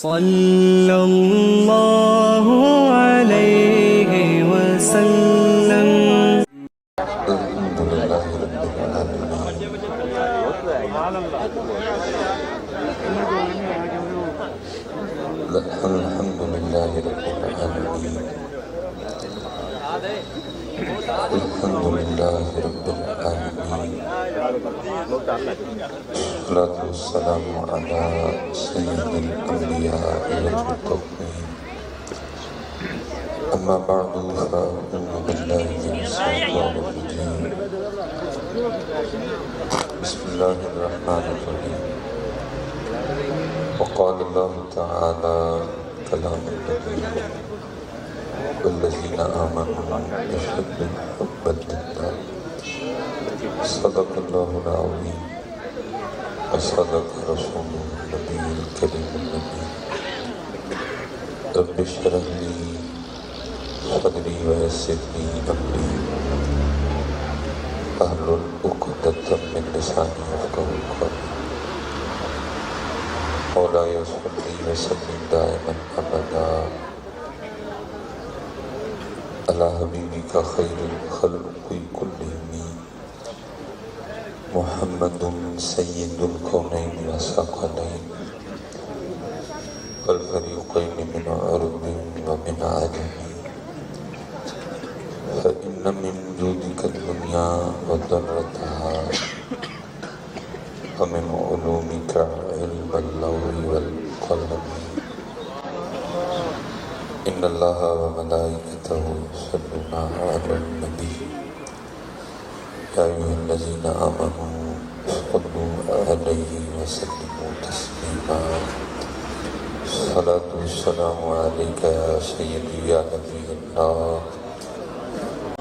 صلی اللہ علیہ وسلم. الحمد للہ رب العالمین الحمد للہ رب العالمین الحمد للہ رب العالمین والصلاة والسلام علی سید الانبیاء والمرسلین. اما بعد فاعوذ باللہ من الشیطان الرجیم. بسم اللہ الرحمن الرحیم. وقال اللہ تعالی کلام النبی والذین آمنوا اشد حبا للہ. صدق اللہ العظیم وصدق رسول النبی الکریم النبی. رب اشرح لی صدری ویسر لی امری واحلل عقدۃ من لسانی یفقہوا قولی. مولاي صل وسلم دائما ابدا على حبيبك خير الخلق كلهم محمد سيد الكونين والثقلين والفريقين من عرب ومن عجم. فإن من جودك الدنيا وضرتها ومن علومك علم اللوح والقلم. إن الله وملائكته يصلون على النبي يا أيها الذين آمنوا صلوا عليه وسلموا تسليما. الصلاة والسلام عليك يا سيدي يا نبي الله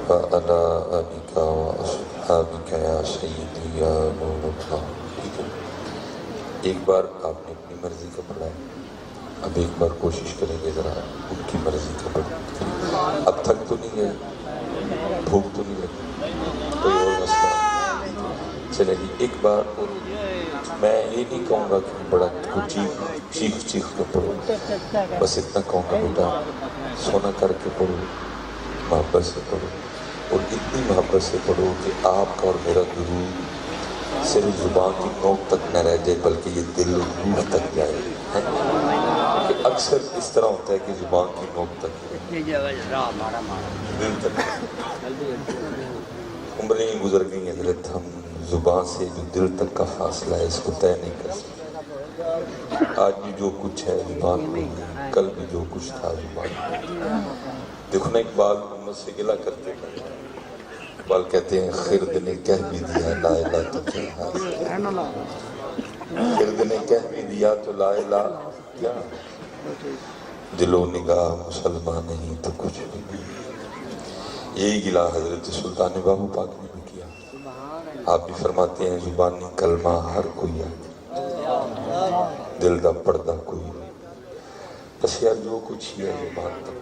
وعلى آلك وأصحابك يا سيدي يا نور الله. ایک بار آپ نے اپنی مرضی کا پڑھا ہے، اب ایک بار کوشش کریں گے ذرا ان کی مرضی کا پڑھیں. اب تھک تو نہیں گئے، بھوک تو نہیں لگی، کوئی اور مسئلہ چلے جی ایک بار. اور میں یہ نہیں کہوں گا کہ بڑا چیخ کے پڑھو، بس اتنا کہوں گا بیٹا سونا کر کے پڑھو، محبت سے پڑھو، اور اتنی محبت سے پڑھو کہ آپ کا اور میرا درود صرف زبان کی نوک تک نہ رہ جائے بلکہ یہ دل اور روح تک جائے. کہ اکثر اس طرح ہوتا ہے کہ زبان کی نوک تک دل تک. عمریں گزر گئی حضرت، ہم زبان سے جو دل تک کا فاصلہ ہے اس کو طے نہیں کر سکتے. آج بھی جو کچھ ہے زبان میں، کل بھی جو کچھ تھا زبان میں. دیکھو نا اقبال محمد سے گلہ کرتے تھے. اقبال کہتے ہیں خرد نے کہہ بھی دیا لا الہ تو کیا حاصل. خرد نے کہہ بھی دیا تو لا الہ کیا، دل و نگاہ مسلمان نہیں تو کچھ بھی نہیں. یہی گلہ حضرت سلطان باہو پاک نے بھی کیا. آپ بھی فرماتے ہیں زبانی کلمہ ہر کوئی ہے، دل دا پردہ کوئی نہیں. بس یار جو کچھ ہی ہے زبان تک،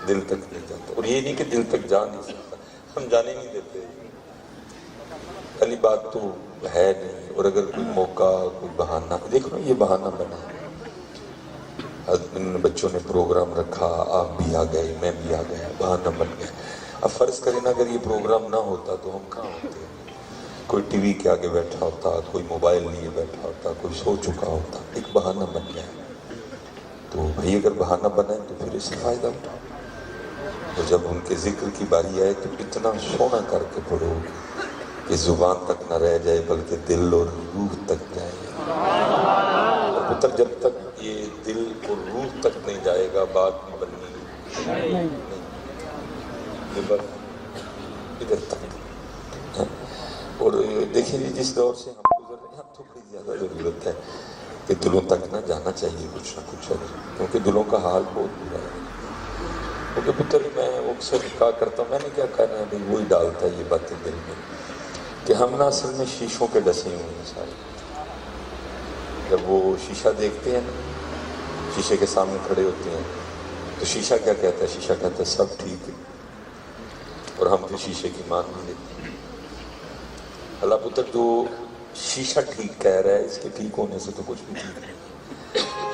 دل تک نہیں جاتا. اور یہ نہیں کہ دل تک جا نہیں سکتا، ہم جانے نہیں دیتے. پہلی بات تو ہے نہیں. اور اگر کوئی موقع کوئی بہانہ، دیکھو نا یہ بہانہ بنا ہے. بچوں نے پروگرام رکھا، آپ بھی آ گئے، میں بھی آ گیا، بہانہ بن گیا. اب فرض کریں نا اگر یہ پروگرام نہ ہوتا تو ہم کہاں ہوتے؟ کوئی ٹی وی کے آگے بیٹھا ہوتا، کوئی موبائل لیے بیٹھا ہوتا، کوئی سو چکا ہوتا. ایک بہانہ بن گیا. تو بھائی اگر بہانہ بنا ہے تو پھر اس سے فائدہ اٹھاؤ. اور جب ان کے ذکر کی باری آئے تو اتنا سونا کر کے پڑھو کہ زبان تک نہ رہ جائے بلکہ دل اور روح تک جائے. اور تب جب تک یہ دل اور روح تک نہیں جائے گا بات نہیں بننی. ادھر تک. اور دیکھیں جی جس دور سے ہم گزر رہے ہیں اب تو بڑی زیادہ ضرورت ہے کہ دلوں تک نہ جانا چاہیے کچھ نہ کچھ، کیونکہ دلوں کا حال بہت برا ہے. کیونکہ پتر میں اکثر کہا کرتا ہوں، میں نے کیا کرنا ہے بھائی وہی ڈالتا ہے یہ باتیں دل میں، کہ ہم نا اصل میں شیشوں کے ڈسے ہوئے ہیں سارے. جب وہ شیشہ دیکھتے ہیں نا، شیشے کے سامنے کھڑے ہوتے ہیں تو شیشہ کیا کہتا ہے؟ شیشہ کہتا ہے سب ٹھیک ہے. اور ہم پھر شیشے کی مان نہیں لیتے. اللہ پتر جو شیشہ ٹھیک کہہ رہا ہے اس کے ٹھیک ہونے سے تو کچھ بھی ٹھیک نہیں.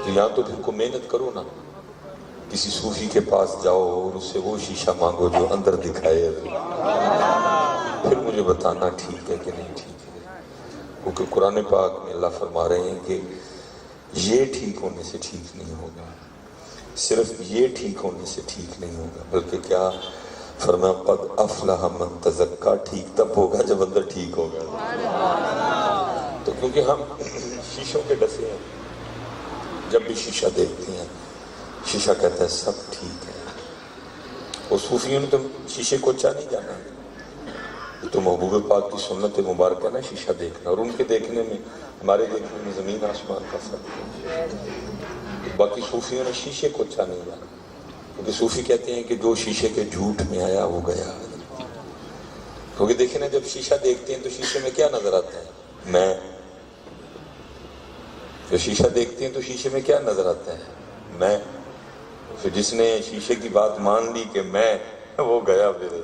تو یا تو پھر کو محنت کرو نا، کسی صوفی کے پاس جاؤ اور اس سے وہ شیشہ مانگو جو اندر دکھائے، پھر مجھے بتانا ٹھیک ہے کہ نہیں ٹھیک ہے۔ کیونکہ قرآن پاک میں اللہ فرما رہے ہیں کہ یہ ٹھیک ہونے سے ٹھیک نہیں ہوگا، صرف یہ ٹھیک ہونے سے ٹھیک نہیں ہوگا، بلکہ کیا فرمایا قد افلح من تزکا، ٹھیک تب ہوگا جب اندر ٹھیک ہوگا۔ تو کیونکہ ہم شیشوں کے ڈسے ہیں، جب بھی شیشہ دیکھتے ہیں شیشہ کہتا ہے سب ٹھیک ہے۔ وہ صوفیوں نے تو شیشے کو اچھا نہیں جانا، تو محبوب پاک کی سنت مبارکہ نا شیشہ دیکھنا، اور ان کے دیکھنے میں ہمارے دیکھنے میں زمین آسمان کا فرق ہے۔ باقی صوفیوں نے شیشے کو اچھا نہیں جانا، کیونکہ صوفی کہتے ہیں کہ جو شیشے کے جھوٹ میں آیا وہ گیا۔ کیونکہ دیکھیں نا جب شیشہ دیکھتے ہیں تو شیشے میں کیا نظر آتا ہے؟ میں۔ جو شیشہ دیکھتے ہیں تو شیشے میں کیا نظر آتا ہے؟ میں۔ پھر جس نے شیشے کی بات مان لی کہ میں، وہ گیا پھر،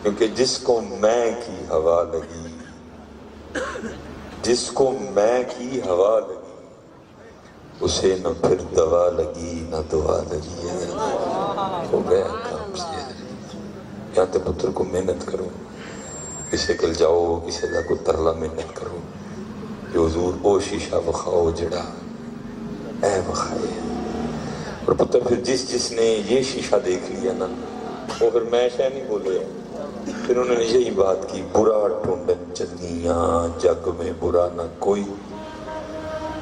کیونکہ جس کو میں کی ہوا لگی، جس کو میں کی ہوا لگی، اسے نہ پھر دوا لگی نہ دعا لگی ہے، ہو گیا کام سے۔ یہاں تے پتر کو محنت کرو، کسے کل جاؤ، کسے دا کو ترلا محنت کرو کہ حضور او شیشہ بخاؤ جڑا اے بخائے۔ اور پتر پھر جس نے یہ شیشہ دیکھ لیا نا، وہ پھر میں شاہ نہیں بولے، پھر انہوں نے یہی بات کی، برا ٹھونڈن چلیاں جگ میں برا نہ کوئی۔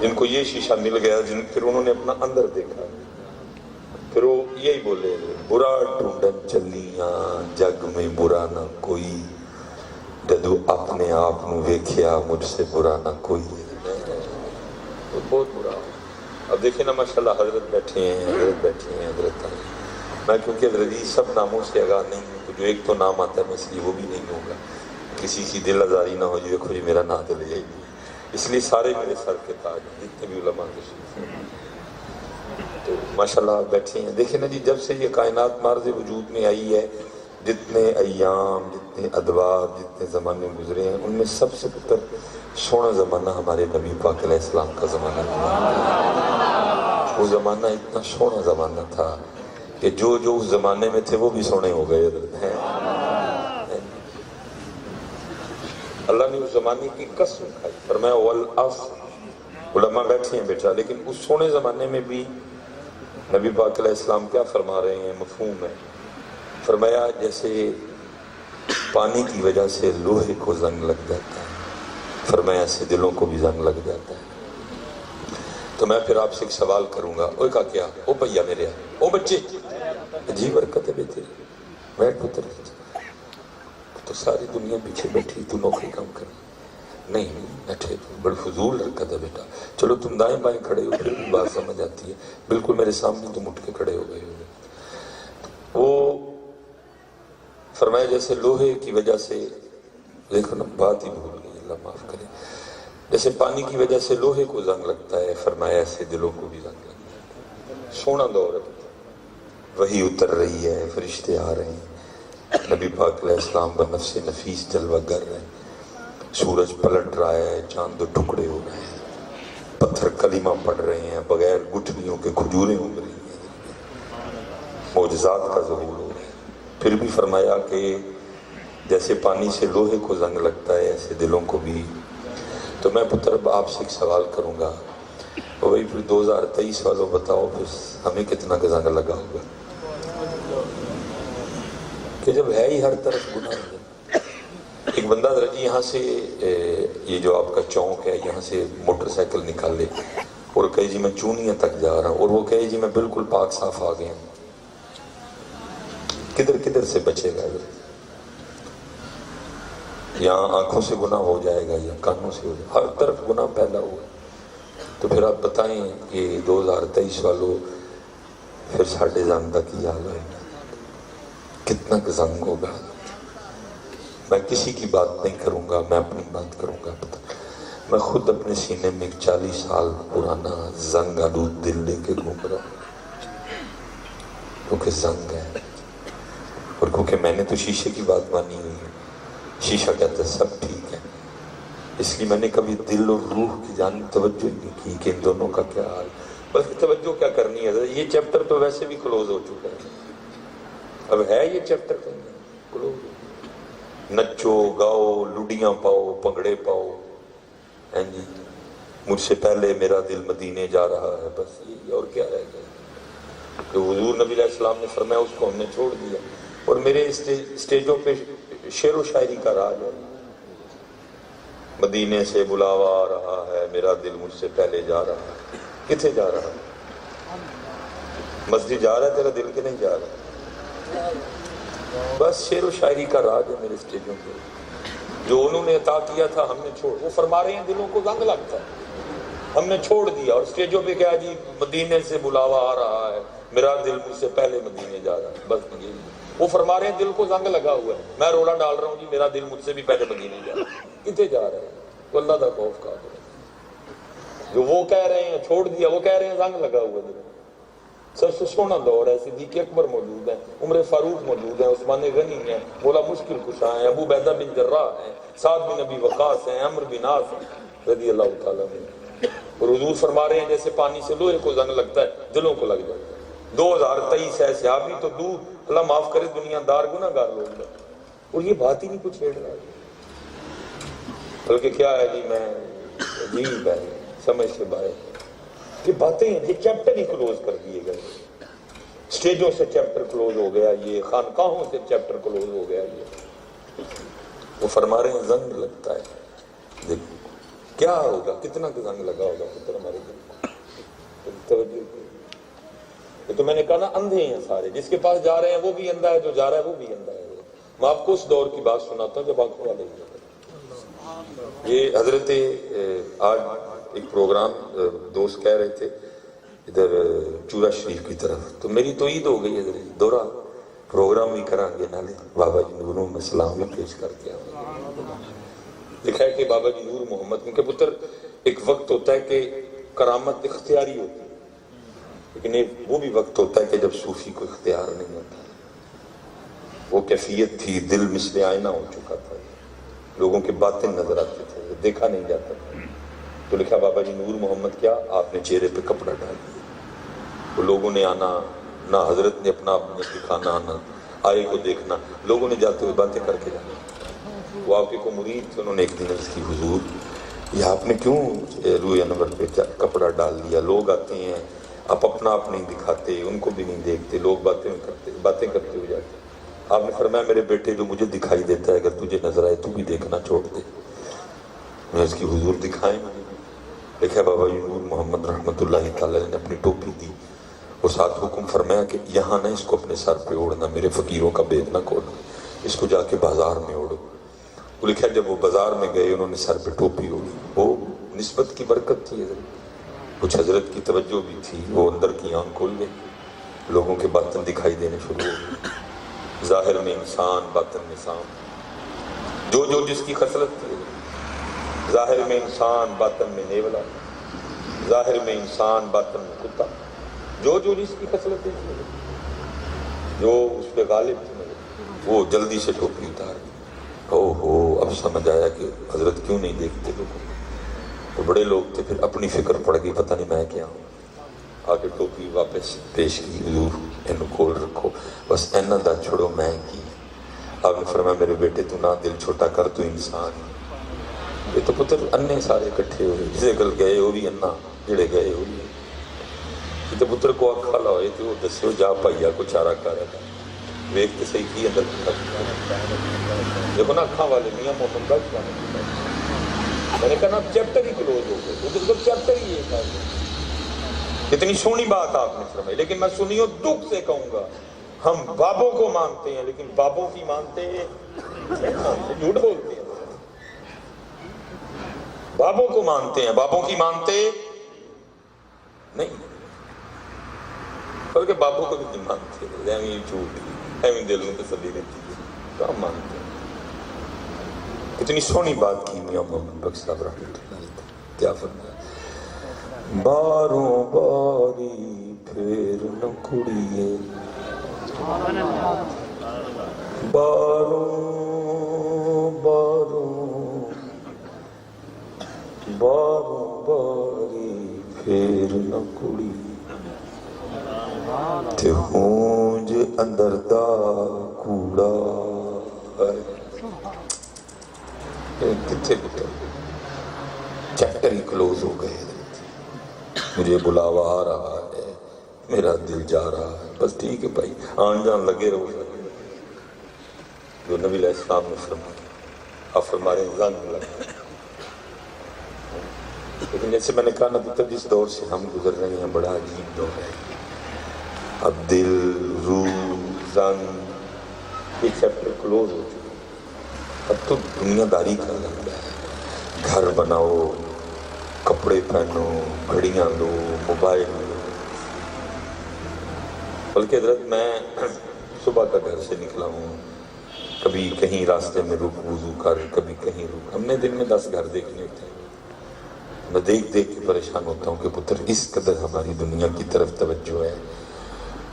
جن کو یہ شیشہ مل گیا، پھر انہوں نے اپنا اندر دیکھا، پھر وہ یہی بولے، برا ڈھونڈن چلیاں جگ میں برا نہ کوئی، جدو اپنے آپ نو ویکھیا مجھ سے برا نہ کوئی۔ بہت برا۔ اب دیکھیں نا ماشاءاللہ حضرت بیٹھے ہیں، حضرت بیٹھے ہیں، حضرت آئے۔ میں کیونکہ حضرت سب ناموں سے آگاہ نہیں ہوں، تو جو ایک تو نام آتا ہے میں اس لیے وہ بھی نہیں کہوں گا، کسی کی دل آزاری نہ ہو جو دیکھو جی میرا نام دل جائے گی، اس لیے سارے میرے سر کے تاج جتنے بھی علماء تشریف ہیں تو ماشاءاللہ بیٹھے ہیں۔ دیکھیں نا جی جب سے یہ کائنات معرض وجود میں آئی ہے، جتنے ایام، جتنے ادوار، جتنے زمانے گزرے ہیں، ان میں سب سے پتر سونا زمانہ ہمارے نبی پاک علیہ السلام کا زمانہ تھا۔ وہ زمانہ اتنا سونا زمانہ تھا کہ جو اس زمانے میں تھے وہ بھی سونے ہو گئے ہیں۔ اللہ نے اس زمانے کی قسم کھائی، فرمایا والعصر۔ علماء بیٹھے ہیں بیٹا، لیکن اس سونے زمانے میں بھی نبی پاک علیہ السلام کیا فرما رہے ہیں؟ مفہوم ہے۔ فرمایا جیسے پانی کی وجہ سے لوہے کو زنگ لگ جاتا ہے، فرمایا ایسے دلوں کو بھی زنگ لگ جاتا ہے۔ تو میں پھر آپ سے ایک سوال کروں گا، اوے کا کیا؟ او پیا میرے، او بچے، عجیب حرکت ہے بیٹے، بیٹھ پتر، تو ساری دنیا پیچھے بیٹھی، تو نوکری کام کر، نہیں بیٹھے، بڑی فضول حرکت ہے بیٹا، چلو تم دائیں بائیں کھڑے ہو پھر بھی بات سمجھ آتی ہے، بالکل میرے سامنے تم اٹھ کے کھڑے ہو گئے ہو۔ وہ فرمایا جیسے لوہے کی وجہ سے، دیکھو نا بات ہی بھول گئی، اللہ معاف کرے، جیسے پانی کی وجہ سے لوہے کو زنگ لگتا ہے، فرمایا ایسے دلوں کو بھی زنگ لگتا ہے۔ سونا دور ہے، وحی اتر رہی ہے، فرشتے آ رہے ہیں، نبی پاک علیہ السلام بنفس نفیس جلوہ گر رہے ہیں، سورج پلٹ رہا ہے، چاند دو ٹکڑے ہو رہے ہیں، پتھر کلمہ پڑھ رہے ہیں، بغیر گٹھلیوں کے کھجوریں اگ رہی ہیں، معجزات کا ظہور ہو رہا ہے۔ پھر بھی فرمایا کہ جیسے پانی سے لوہے کو زنگ لگتا ہے ایسے دلوں کو بھی۔ تو میں پتر آپ سے ایک سوال کروں گا، وہی پھر 2023 والوں بتاؤ پھر ہمیں کتنا زنگ لگا ہوگا کہ جب ہے ہی ہر طرف گناہ ہے۔ ایک بندہ ذرا جی یہاں سے یہ جو آپ کا چونک ہے یہاں سے موٹر سائیکل نکال لے اور کہے جی میں چونیاں تک جا رہا ہوں، اور وہ کہے جی میں بالکل پاک صاف آ گیا ہوں، کدھر سے بچے گا؟ یہاں آنکھوں سے گناہ ہو جائے گا یا کانوں سے ہو جائے گا، ہر طرف گناہ پھیلا ہوا ہے۔ تو پھر آپ بتائیں کہ 2023 والوں پھر ساڑھے زنگ کا کی حال ہے، کتنا زنگ ہوگا؟ میں کسی کی بات نہیں کروں گا، میں اپنی بات کروں گا۔ میں خود اپنے سینے میں ایک 40 سال پرانا زنگ آلود دل لے کے گھوم رہا ہوں، کیونکہ زنگ ہے، اور کیونکہ میں نے تو شیشے کی بات مانی ہوئی ہے، شیشہ کہتا ہے سب ٹھیک ہے، اس لیے میں نے کبھی دل اور روح کی جانب توجہ نہیں کی کہ ان دونوں کا کیا حال۔ بلکہ توجہ کیا کرنی ہے، یہ چیپٹر تو ویسے بھی کلوز ہو چکا ہے، اب ہے یہ چیپٹر کلوز، نچو گاؤ لڈیاں پاؤ پگڑے پاؤ، ہیں جی مجھ سے پہلے میرا دل مدینے جا رہا ہے، بس یہ اور کیا رہ گیا؟ تو حضور نبی علیہ السلام نے فرمایا اس کو ہم نے چھوڑ دیا، اور میرے اسٹیجوں پہ شعر و شاعری کا راج ہے، مدینے سے بلاوا آ رہا ہے، میرا دل مجھ سے پہلے جا رہا ہے، کتنے جا رہا ہے؟ مسجد جا رہا ہے تیرا دل کے نہیں جا رہا؟ بس شعر و شاعری کا راج ہے میرے اسٹیجوں پہ، جو انہوں نے عطا کیا تھا ہم نے چھوڑ، وہ فرما رہے ہیں دلوں کو زنگ لگتا ہے، ہم نے چھوڑ دیا، اور اسٹیجوں پہ کیا جی مدینے سے بلاوا آ رہا ہے، میرا دل مجھ سے پہلے مدینے جا رہا ہے، بس یہ وہ فرما رہے ہیں دل کو زنگ لگا ہوا ہے، میں روڑا ڈال رہا ہوں جی میرا دل مجھ سے بھی پہلے مدینے جا رہا ہے، کتنے جا رہے ہیں؟ تو اللہ دا خوف کا جو وہ کہہ رہے ہیں چھوڑ دیا، وہ کہہ رہے ہیں زنگ لگا ہوا ہے۔ سب سے سونا دور ہے، صدیق اکبر موجود ہیں، عمر فاروق موجود ہیں، عثمان غنی ہیں، مولا مشکل کشا ہیں، ابو عبیدہ بن جراح ہیں، سعد بن ابی وقاص ہیں، عمرو بن عاص رضی اللہ تعالیٰ عنہ، اور حضور فرما رہے ہیں جیسے پانی سے لوہے کو زنگ لگتا ہے دلوں کو لگ جاتا ہے۔ 2023 ہے، صحابی تو دور، اللہ معاف کرے دنیا دار گناہگار لوگ ہیں، اور یہ بات ہی نہیں کچھ چھیڑ رہا ہے، بلکہ کیا ہے جی میں عجیب ہے، سمجھ سے باہر یہ باتیں ہیں، یہ چیپٹر ہی کلوز کر دیے گئے، سٹیجوں سے چیپٹر کلوز ہو گیا، یہ خانقاہوں سے چیپٹر کلوز ہو گیا، یہ وہ فرما رہے ہیں زنگ لگتا ہے، دیکھو کیا ہوگا، کتنا زنگ لگا ہوگا پتر ہمارے دل کو، توجہ یہ تو میں نے کہا نا اندھے ہیں سارے، جس کے پاس جا رہے ہیں وہ بھی اندھا ہے، جو جا رہا ہے وہ بھی اندھا ہے۔ میں آپ کو اس دور کی بات سناتا ہوں جب آنکھوں والے یہ حضرت آج ایک پروگرام دوست کہہ رہے تھے ادھر چورا شریف کی طرف، تو میری تو عید ہو گئی ہے دورہ پروگرام بھی کریں گے، نالے بابا جی نور محمد سلام بھی پیش کر کے لکھا ہے کہ بابا جی نور محمد ان کے پتر ایک وقت ہوتا ہے کہ کرامت اختیاری ہوتی ہے، لیکن ایک وہ بھی وقت ہوتا ہے کہ جب صوفی کو اختیار نہیں ہوتا، وہ کیفیت تھی، دل مثل آئینہ ہو چکا تھا، لوگوں کے باتیں نظر آتے تھے، دیکھا نہیں جاتا تھا، تو لکھا بابا جی نور محمد کیا آپ نے چہرے پہ کپڑا ڈال دیا، وہ لوگوں نے آنا، نہ حضرت نے اپنا دکھانا، نہ آئے کو دیکھنا، لوگوں نے جاتے ہوئے باتیں کر کے جانا۔ وہ آپ کو مرید تھے، انہوں نے ایک دن عرض کی حضور یہ آپ نے کیوں روح انور پہ کپڑا ڈال دیا، لوگ آتے ہیں آپ اپنا آپ نہیں دکھاتے، ان کو بھی نہیں دیکھتے، لوگ باتیں کرتے ہوئے جاتے۔ آپ نے فرمایا میرے بیٹے جو مجھے دکھائی دیتا ہے اگر تجھے نظر آئے تو بھی دیکھنا چھوڑ دے۔ میں اس کی حضور دکھائیں، لکھا بابا جی نور محمد رحمت اللہ تعالیٰ نے اپنی ٹوپی دی اور ساتھ حکم فرمایا کہ یہاں نہ اس کو اپنے سر پہ اوڑھنا، میرے فقیروں کا بیگ نہ کھولنا، اس کو جا کے بازار میں اوڑھو۔ وہ لکھا جب وہ بازار میں گئے انہوں نے سر پہ ٹوپی اوڑھی، وہ نسبت کی برکت تھی، کچھ حضرت کی توجہ بھی تھی، وہ اندر کی آنکھ کھل گئی، لوگوں کے باطن دکھائی دینے شروع ہو گئے، ظاہر میں انسان باطن میں سام، جو جس کی خصلت تھی، ظاہر میں انسان باطن میں نیولا، ظاہر میں انسان باطن میں کتا، جو جس کی خصلت تھی، جو اس پہ غالب تھی، وہ جلدی سے ٹوپی اتار دی۔ اب سمجھ آیا کہ حضرت کیوں نہیں دیکھتے لوگوں، تو بڑے لوگ تھے، پھر اپنی فکر پڑ گئی پتہ نہیں میں کیا ہوں، آگے ٹوپی واپس پیش کی، حضور انہوں کھول رکھو، بس اینا دا چھوڑو میں کی۔ آپ نے فرمایا میرے بیٹے تو نہ دل چھوٹا کر، تو انسان ہے۔ یہ تو پتر انے سارے کٹھے ہوئے، جسے گل گئے وہ بھی انا، جڑے گئے وہ بھی، یہ تو پتر کو اکھا لائے تو وہ دسیو جا پائیا کو چارہ کر رہا ہے، ویکھتے صحیح کی اندر دیکھو نا اکھاں والے میاں محمد کا میں نے کہا نا چیپٹر ہی کلوز ہو گئے، وہ چیپٹر ہی ہے۔ اتنی سونی بات آپ نے فرمائی، لیکن میں سنیوں دکھ سے کہوں گا ہم بابوں کو مانتے ہیں لیکن بابوں کی مانتے ہیں، جھوٹ بولتے ہیں، بابوں کو مانتے ہیں بابوں کی مانتے نہیں، بلکہ بابوں کو بھی نہیں مانتے، ایویں جھوٹ، ایویں دل میں تسلی دیتی ہے، تو ہم مانتے ہیں۔ اتنی سونی بات کی میاں محمد بخش صاحب رحمۃ اللہ علیہ، کیا فرمایا، باروں باری پھر نہ کڑیے، باروں باری پھر نہ کڑیے، تے ہونج اندر دا کوڑا کتنے پتر چیپٹر ہی کلوز ہو گئے مجھے بلاوا آ رہا ہے میرا دل جا رہا ہے بس ٹھیک ہے بھائی آن جان لگے رہو جو نبی علیہ السلام نے فرمایا آپ فرما رہے ہیں زن لگا لیکن جیسے میں نے کہا نا پتر جس دور سے ہم گزر رہے ہیں بڑا عجیب دور ہے اب دل روح زن یہ چیپٹر کلوز ہو چکا اب تو دنیا داری کا لگتا ہے گھر بناؤ کپڑے پہنو گھڑیاں لو موبائل لو بلکہ حضرت میں صبح کا گھر سے نکلا ہوں کبھی کہیں راستے میں رک وضو کر کبھی کہیں رک ہم نے دن میں 10 گھر دیکھنے ہوتے ہیں میں دیکھ دیکھ کے پریشان ہوتا ہوں کہ پتر اس قدر ہماری دنیا کی طرف توجہ ہے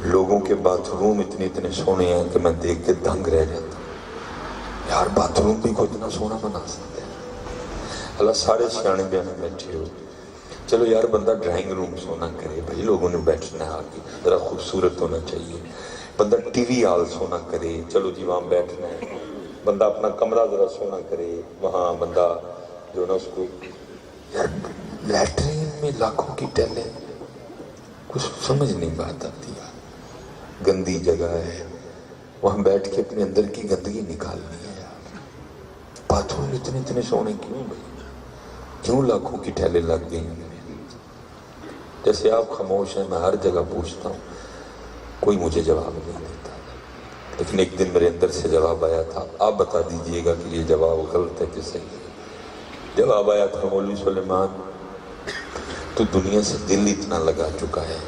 لوگوں کے باتھ روم اتنے سونے ہیں کہ میں دیکھ کے دنگ رہ جاتا ہوں یار باتھ روم بھی کوئی اتنا سونا بنا سکتے ہیں اللہ سارے سیانے بیانے بیٹھے ہو چلو یار بندہ ڈرائنگ روم سونا کرے بھائی لوگوں نے بیٹھنا ہے آگے ذرا خوبصورت ہونا چاہیے بندہ ٹی وی ہال سونا کرے چلو جی وہاں بیٹھنا ہے بندہ اپنا کمرہ ذرا سونا کرے وہاں بندہ جو نا اس کو یار لیٹرین میں لاکھوں کی ٹیلیں کچھ سمجھ نہیں بات آتی یار گندی جگہ ہے وہاں بیٹھ کے اپنے اندر کی گندگی نکالنی ہے یار باتھ روم اتنے سونے کیوں بھائی کیوں لاکھوں کی ٹھیلیں لگ گئی جیسے آپ خاموش ہیں میں ہر جگہ پوچھتا ہوں کوئی مجھے جواب نہیں دیتا لیکن ایک دن میرے اندر سے جواب آیا تھا آپ بتا دیجئے گا کہ یہ جواب غلط ہے کہ صحیح ہے جواب آیا تھا مولوی سلیمان تو دنیا سے دل اتنا لگا چکا ہے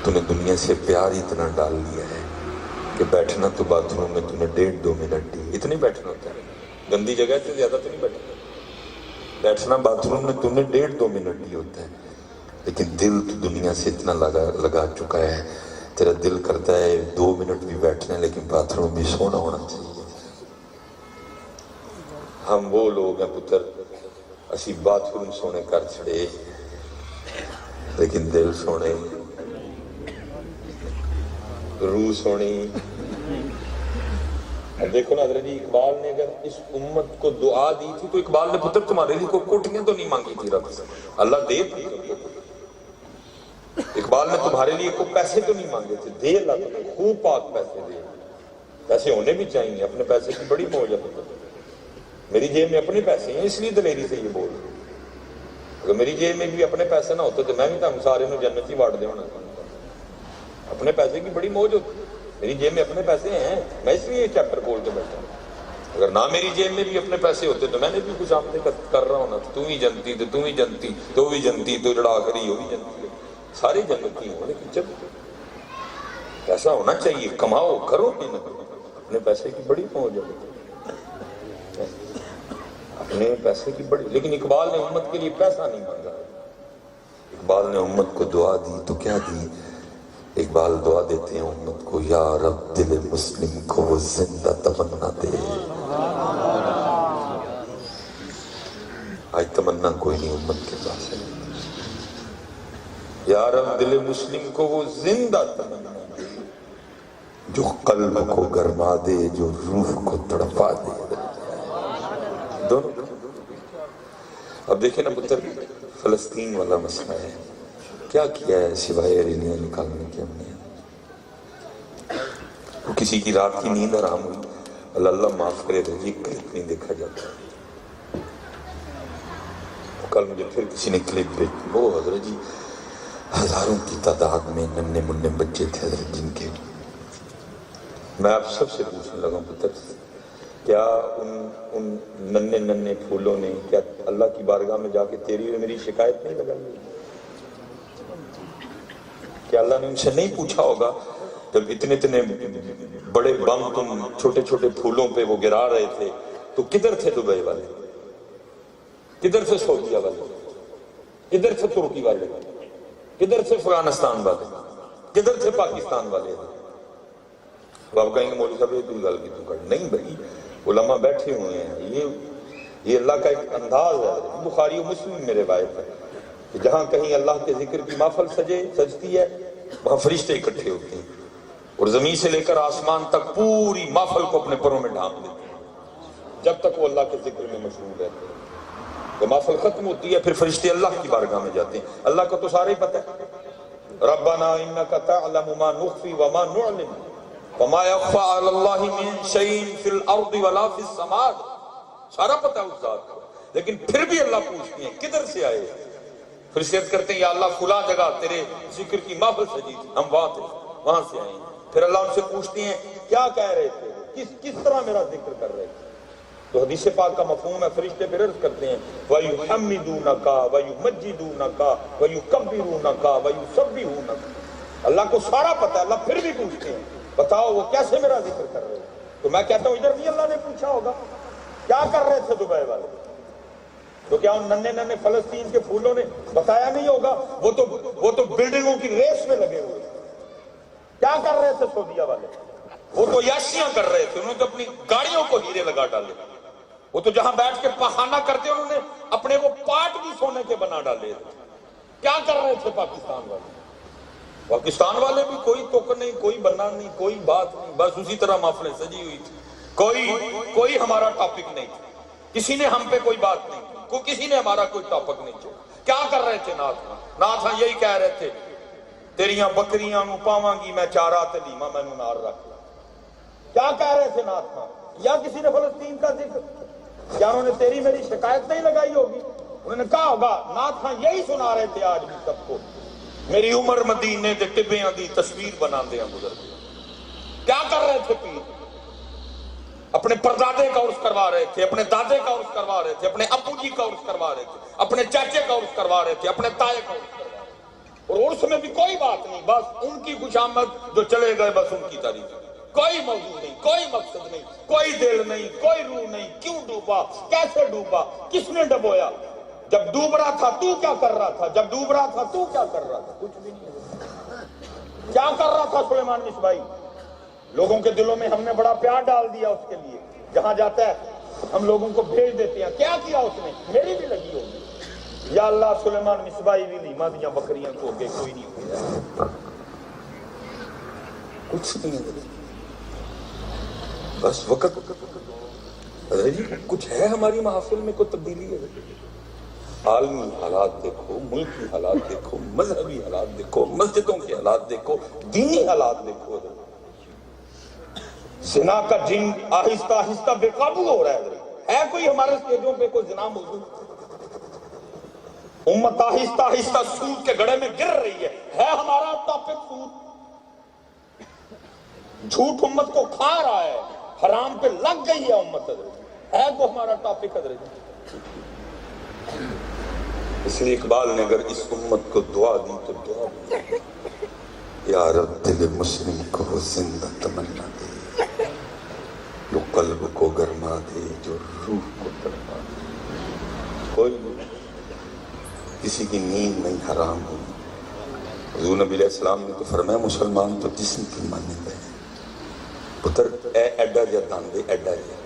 تو نے دنیا سے پیار اتنا ڈال لیا ہے کہ بیٹھنا تو باتھ روم میں تو نے 1.5-2 منٹ دی اتنی بیٹھنا ہوتا ہے گندی جگہ سے زیادہ تو نہیں بیٹھنا باتھ روم میں تو نے 1.5-2 منٹ دی ہوتا ہے لیکن دل تو دنیا سے اتنا لگا چکا ہے تیرا دل کرتا ہے 2 منٹ بھی بیٹھنا ہے لیکن باتھ روم بھی سونا ہونا چاہیے ہم وہ لوگ ہیں پتر اسی باتھ روم سونے کر چھڑے لیکن دل سونے روح سونی دیکھو نا حضرت جی اقبال نے اگر اس امت کو دعا دی تھی تو اقبال نے پتر تمہارے لیے کوئی کوٹیاں تو نہیں مانگی تھی رب سے اللہ دے تھی اقبال نے تمہارے لیے کوئی پیسے تو نہیں مانگے تھے دے اللہ تمہیں خوب پاک پیسے دے پیسے ہونے بھی چاہیے اپنے پیسے کی بڑی موج ہے میری جیب میں اپنے پیسے ہیں اس لیے دلیری سے یہ بول اگر میری جیب میں بھی اپنے پیسے نہ ہوتے تو میں بھی تم سارے نو جنت ہی واڑ دے ہونا اپنے پیسے کی بڑی موج ہوتی میری جیب میں اپنے پیسے ہیں میں اس لیے یہ چیپٹر بول کے بیٹھا ہوں اگر نہ میری جیب میں بھی اپنے پیسے ہوتے تو میں نے بھی کچھ آمدے کر رہا ہونا تو ہی جنتی تو ہی جنتی تو بھی جنتی تو لڑا کری ہو بھی جنتی سارے جنتی ہوں لیکن جب پیسہ ہونا چاہیے کماؤ کرو اپنے پیسے کی بڑی موج ہے اپنے پیسے کی بڑی لیکن اقبال نے امت کے لیے پیسہ نہیں مانگا اقبال نے امت کو دعا دی تو کیا دی اقبال دعا دیتے ہیں امت کو یا رب دل مسلم کو وہ زندہ تمنا دے آج تمنا کوئی نہیں امت کے پاس ہے یا رب دل مسلم کو وہ زندہ تمنا دے جو قلب کو گرما دے جو روح کو تڑپا دے دونوں اب دیکھیں نا پتر فلسطین والا مسئلہ ہے کیا کیا ہے سوائے ریلیاں نکالنے کے ہم نے وہ کسی کی رات کی نیند آرام ہوئی اللہ معاف کرے تو یہ کلپ نہیں دیکھا جاتا کل مجھے پھر کسی نے کلپ بھیجی وہ حضرت جی ہزاروں کی تعداد میں ننے مننے بچے تھے حضرت جن کے میں آپ سب سے پوچھنے لگا پتر کیا ان ننے پھولوں نے کیا اللہ کی بارگاہ میں جا کے تیری اور میری شکایت نہیں لگائی کیا اللہ نے ان سے نہیں پوچھا ہوگا جب اتنے بڑے بم تم چھوٹے چھوٹے پھولوں پہ وہ گرا رہے تھے تو کدھر تھے دبئی والے کدھر سے سعودیہ والے کدھر سے ترکی والے کدھر سے افغانستان والے کدھر سے پاکستان والے آپ کہیں گے مولوی صاحب یہ کوئی گل کی تو کر نہیں بھائی علماء بیٹھے ہوئے ہیں یہ اللہ کا ایک انداز ہے بخاری و مسلم میں روایت ہے کہ جہاں کہیں اللہ کے ذکر کی محفل سجتی ہے وہاں فرشتے اکٹھے ہوتے ہیں اور زمین سے لے کر آسمان تک پوری محفل کو اپنے پروں میں ڈھانپ دیتے ہیں جب تک وہ اللہ کے ذکر میں مشغول رہتے ہیں۔ تو محفل ختم ہوتی ہے، پھر فرشتے اللہ کی بارگاہ میں جاتے ہیں۔ اللہ کو تو سارے ہی پتہ ہے، ربنا انک تعلم ما نخفی وما نعلم وما یخفی علی اللہ من شیء فی الارض ولا فی السماء، سارا پتہ ہے اس ذات کو، لیکن پھر بھی اللہ پوچھتے ہیں کدھر سے آئے؟ فرشتے کہتے ہیں یا اللہ فلاں جگہ تیرے ذکر کی محفل سجی تھی، ہم وہاں سے آئے ہیں۔ پھر اللہ ان سے پوچھتے ہیں کیا کہہ رہے تھے، کس طرح میرا ذکر کر رہے تھے؟ تو حدیث پاک کا مفہوم ہے، فرشتے پھر عرض کرتے ہیں وَيُحَمِّدُونَكَ وَيُمَجِّدُونَكَ وَيُكَبِّرُونَكَ وَيُسَبِّحُونَكَ۔ اللہ کو سارا پتہ ہے، اللہ پھر بھی پوچھتے ہیں بتاؤ وہ کیسے میرا ذکر کر رہے ہیں؟ تو میں کہتا ہوں ادھر بھی اللہ نے پوچھا ہوگا کیا کر رہے تھے دبئی والے؟ تو کیا ان ننے ننے فلسطین کے پھولوں نے بتایا نہیں ہوگا؟ وہ تو بلڈنگوں کی ریس میں لگے ہوئے، کیا کر رہے تھے سعودیہ والے؟ وہ تو یاشیاں کر رہے تھے، انہوں نے تو اپنی گاڑیوں کو ہیرے لگا ڈالے، وہ تو جہاں بیٹھ کے پخانہ کرتے انہوں نے اپنے وہ پاٹ بھی سونے کے بنا ڈالے تھے۔ کیا کر رہے تھے پاکستان والے؟ پاکستان والے بھی کوئی توک نہیں، کوئی بنا نہیں، کوئی بات نہیں، بس اسی طرح محفلیں سجی ہوئی تھی، کوئی ہمارا ٹاپک نہیں تھا، کسی نے ہم پہ کوئی بات نہیں کی، کسی نے ہمارا کوئی ٹاپک نہیں چھوڑا۔ کیا کر رہے تھے ناتھاں یہی کہہ رہے تھے تیریاں بکریاں نو پاواں گی میں چارہ تے لیما مینوں نال رکھ۔ کیا کہہ رہے تھے ناتھاں؟ یا کسی نے فلسطین کا ذکر، کیا انہوں نے تیری میری شکایت نہیں لگائی ہوگی؟ انہوں نے کہا ہوگا ناتھاں یہی سنا رہے تھے آج بھی سب کو، میری عمر مدینے دے ٹبیاں دی تصویر بنا دے گزر گئے۔ کیا کر رہے تھے پیر؟ اپنے پردادے کا عرس کروا رہے تھے، اپنے دادے کا عرس کروا رہے تھے، اپنے ابو جی کا عرس کروا رہے تھے، اپنے چاچے کا عرس کروا رہے تھے، اپنے تائے کا عرس کروا رہے تھے، اور عرس میں بھی کوئی بات نہیں، بس ان کی خوش آمد، جو چلے گئے بس ان کی تعریف، کوئی موضوع نہیں، کوئی مقصد نہیں، کوئی دل نہیں، کوئی روح نہیں، کیوں ڈوبا، کیسے ڈوبا، کس نے ڈبویا، جب ڈوب رہا تھا تو کیا کر رہا تھا، جب ڈوب رہا تھا تو کیا کر رہا تھا؟ کچھ بھی نہیں۔ کیا کر رہا تھا سلیمان مصباحی؟ لوگوں کے دلوں میں ہم نے بڑا پیار ڈال دیا اس کے لیے، جہاں جاتا ہے ہم لوگوں کو بھیج دیتے ہیں، کیا کیا اس نے؟ میری بھی لگی ہوگی، یا اللہ سلیمان مصباحی بھی لیما دیاں بکریاں کو گے کوئی نہیں ہو گیا، کچھ نہیں ہے، بس وقت کچھ ہے ہماری محافل میں کوئی تبدیلی ہے؟ عالمی حالات دیکھو، ملکی حالات دیکھو، مذہبی حالات دیکھو، مسجدوں کے حالات دیکھو، دینی حالات دیکھو، زنا کا جن آہستہ آہستہ بے قابو ہو رہا ہے کوئی ہمارے اسٹیجوں پہ کوئی زنا موجود؟ امت آہستہ آہستہ سود کے گڑھے میں گر رہی ہے ہمارا ٹاپک سود؟ جھوٹ امت کو کھا رہا ہے، حرام پہ لگ گئی ہے امت، ہے تو ہمارا ٹاپک حضرت۔ اس لیے اقبال نے اگر اس امت کو دعا دی تو دعا دی، یا رب دل مسلم کو زندہ تمنا دے، جو قلب کو گرما دے، جو روح کو تڑپا دے۔ کوئی کسی کی نیند نہیں حرام ہوئی۔ حضور نبی علیہ السلام نے تو فرمایا مسلمان تو جسم کی مانند ہے، پتر اے ایڈا جا داندے ایڈا جا،